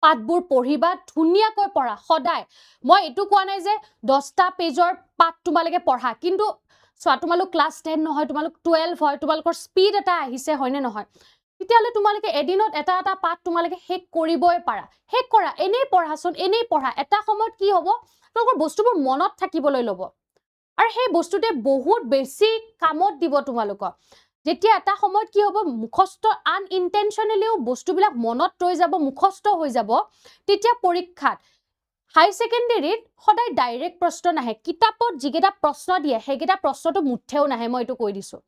পাঠবোৰ পঢ়িবা ধুনিয়াকৈ পঢ়া সদায় মই এটো কোৱা নাই যে 10টা পেজৰ পাঠ তোমালোকে পঢ়া কিন্তু চোৱা তোমালোক ক্লাস 10 নহয় তোমালোক 12 হয় তোমালোকৰ স্পিড এটা আহিছে হয়নে নহয় তেতিয়ালে তোমালোকে এদিনত এটা পাঠ তোমালোকে শেষ কৰিবই পাৰা শেষ কৰা এনেই পঢ়াচোন এনেই পঢ়া এটা সময়ত কি হ'ব তোমালোকৰ বস্তুবোৰ মনত থাকিবলৈ ল'ব আৰু সেই বস্তুতে বহুত বেছি কামত দিব তোমালোকক যেতিয়া এটা সময়ত কি হ'ব মুখস্থ আনইনটেনশনেলিও বস্তুবিলাক মনত ৰৈ যাব মুখস্থ হৈ যাব তেতিয়া পৰীক্ষাত হাই সেকেন্ডাৰীত সদায় ডাইৰেক্ট প্ৰশ্ন নাহে কিতাপত যিকেইটা প্ৰশ্ন দিয়ে সেইকেইটা প্ৰশ্নটো মুঠেও নাহে মই এইটো কৈ দিছো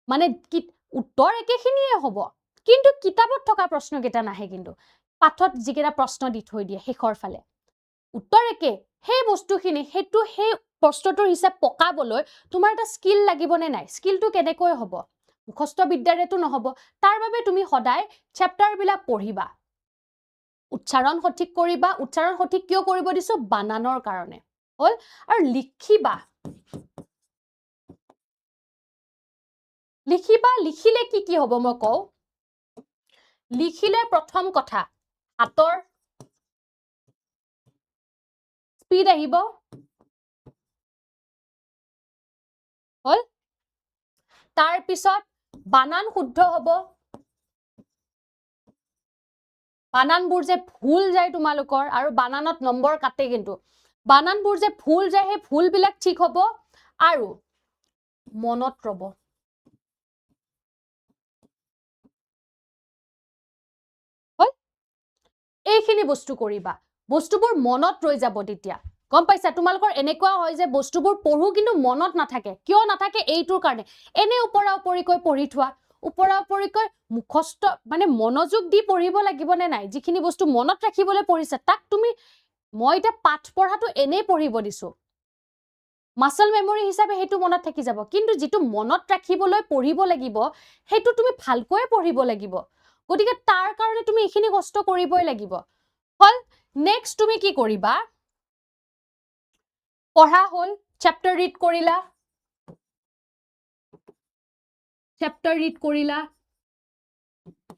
মানে উত্তৰ একেখিনিয়ে হ'ব কিন্তু কিতাপত থকা প্ৰশ্নকেইটা নাহে কিন্তু পাঠত যিকেইটা প্ৰশ্ন দি থৈ দিয়ে শেষৰ ফালে উত্তৰ একে সেই বস্তুখিনি সেইটো সেই প্ৰশ্নটোৰ হিচাপ পকাবলৈ তোমাৰ এটা স্কিল লাগিবনে নাই স্কিলটো কেনেকৈ হ'ব মুখস্থ বিদ্যাৰেতো নহ'ব তাৰ বাবে তুমি সদায় চেপ্টাৰবিলাক পঢ়িবা উচ্চাৰণ সঠিক কৰিবা উচ্চাৰণ সঠিক কিয় কৰিব দিছো বানানৰ কাৰণে হল আৰু লিখিবা লিখিলে কি হ'ব মই কওঁ লিখিলে প্ৰথম কথা হাতৰ স্পীড আহিব হল তাৰ পিছত বানান শুদ্ধ হ'ব বানানবোৰ যে ভুল যায় তোমালোকৰ আৰু বানানত নম্বৰ কাটে কিন্তু বানানবোৰ যে ভুল যায় সেই ভুলবিলাক ঠিক হ'ব আৰু মনত ৰব এইখিনি বস্তু কৰিবা বস্তুবোৰ মনত ৰৈ যাব তেতিয়া গম পাইছা তোমালোকৰ এনেকুৱা হয় যে বস্তুবোৰ পঢ়ো কিন্তু মনত নাথাকে কিয় নাথাকে এইটোৰ কাৰণে এনে ওপৰা ওপৰিকৈ পঢ়ি থোৱা ওপৰা ওপৰিকৈ মুখস্থ মানে মনোযোগ দি পঢ়িব লাগিব নে নাই যিখিনি বস্তু মনত ৰাখিবলৈ পঢ়িছা তাক তুমি মই এটা পাঠ পঢ়াটো এনেই পঢ়িব দিছো মাসল মেমৰি হিচাপে হেতু মনত থাকি যাব কিন্তু যেটো মনত ৰাখিবলৈ পঢ়িব লাগিব হেতু তুমি ভালকৈ পঢ়িব লাগিব গতিকে তাৰ কাৰণে তুমি এখিনি কষ্ট কৰিবই লাগিব হল নেক্সট তুমি কি কৰিবা পঢ়া হল চ্যাপ্টাৰ ৰিড কৰিলা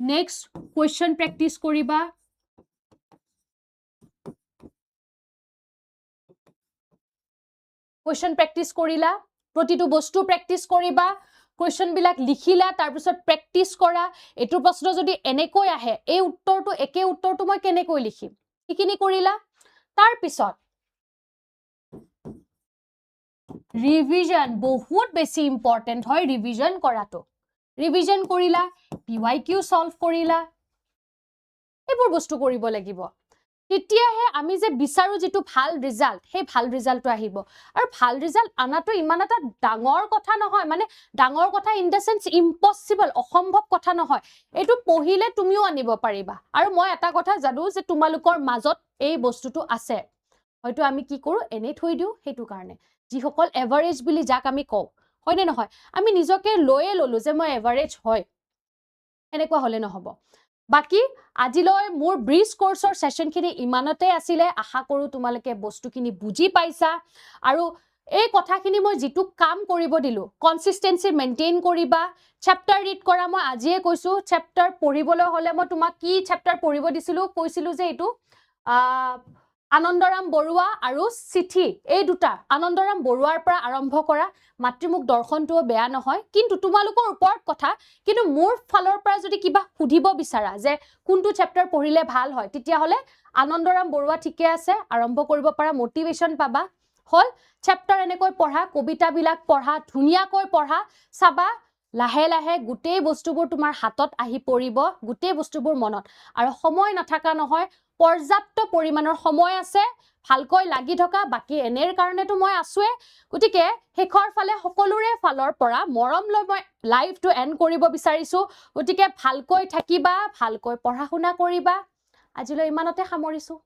নেক্সট কোৱেশ্চন প্ৰেক্টিস কৰিবা কোৱেশ্চন প্ৰেক্টিস কৰিলা প্ৰতিটো বস্তু প্ৰেক্টিস কৰিবা কোৱেশ্চন বিলাক লিখিলা তাৰ পিছত প্ৰেক্টিস কৰা এটো প্ৰশ্ন যদি এনেকৈ আহে এই উত্তৰটো একে উত্তৰটো মই কেনেকৈ লিখিম ইখিনি কৰিলা তাৰ পিছত ৰিভিজন বহুত বেছি ইম্পৰ্টেন্ট হয় ৰিভিজন কৰাটো ৰিভিজন কৰিলা পিৱাইকিউ সলভ কৰিলা এইবোৰ বস্তু কৰিব লাগিব তেতিয়াহে আমি যে বিচাৰো যেটো ভাল ৰিজাল্ট হে ভাল ৰিজাল্টটো আহিব আৰু ভাল ৰিজাল্ট আনাটো ইমান এটা ডাঙৰ কথা নহয় মানে ডাঙৰ কথা ইন দা সেন্স ইম্পসিবল অসম্ভৱ কথা নহয় এটো পঢ়িলে তুমিও আনিব পাৰিবা আৰু মই এটা কথা জানো যে তোমালোকৰ মাজত এই বস্তুটো আছে হয়তো আমি কি কৰো এনে থৈ দিও হেতু কাৰণে যিসকল এভাৰেজ বুলি যাক আমি কও হয় নে নহয় আমি নিজকে লয়ে ললো যে মই এভাৰেজ হয় এনেকুৱা হলে নহব বাকি আজিলৈ মোৰ ব্ৰিজ কোৰ্সৰ সেশনখিনি ইমানতে আছিলে আশা কৰো তোমালোকে বস্তুখিনি বুজি পাইছা আৰু এই কথাখিনি মই যেটো কাম কৰিব দিলো কনসিস্টেন্সি মেইনটেইন কৰিবা চ্যাপ্টাৰ ৰিড কৰা মই আজিয়ে কৈছো চ্যাপ্টাৰ পঢ়িবলৈ হলে মই তোমাক কি চ্যাপ্টাৰ পঢ়িব দিছিলো কৈছিলো যে এটো আনন্দৰাম বৰুৱা আৰু চিঠি এই দুটা আনন্দৰাম বৰুৱাৰ পৰা আৰম্ভ কৰা মাতৃমুখ দৰ্শনটো বেয়া নহয় কিন্তু তোমালোকৰ ওপৰত কথা কিন্তু মোৰ ফালৰ পৰা যদি কিবা সুধিব বিচাৰা যে কোনটো চ্যাপ্টাৰ পঢ়িলে ভাল হয় তেতিয়া হলে আনন্দৰাম বৰুৱা ঠিকে আছে আৰম্ভ কৰিব পৰা মোটিভেশন পাবা হল চ্যাপ্টাৰ এনেকৈ পঢ়া কবিতা বিলাক পঢ়া ধুনিয়াকৈ পঢ়া চাবা লাহে লাহে গুটেই বস্তুবোৰ তোমাৰ হাতত আহি পৰিব গুটেই বস্তুবোৰ মনত আৰু সময় নাথাকা নহয় পৰ্যাপ্ত পৰিমাণৰ সময় আছে ভালকৈ লাগি থকা বাকি এনেৰ কাৰণেটো মই আছুৱে গতিকে হেখৰ ফালে সকলোৰে ফালৰ পৰা মৰম লৈ মই লাইভটো এন্ড কৰিব বিচাৰিছো গতিকে ভালকৈ থাকিবা ভালকৈ পঢ়া শুনা কৰিবা আজিলৈ ইমানতে সামৰিছো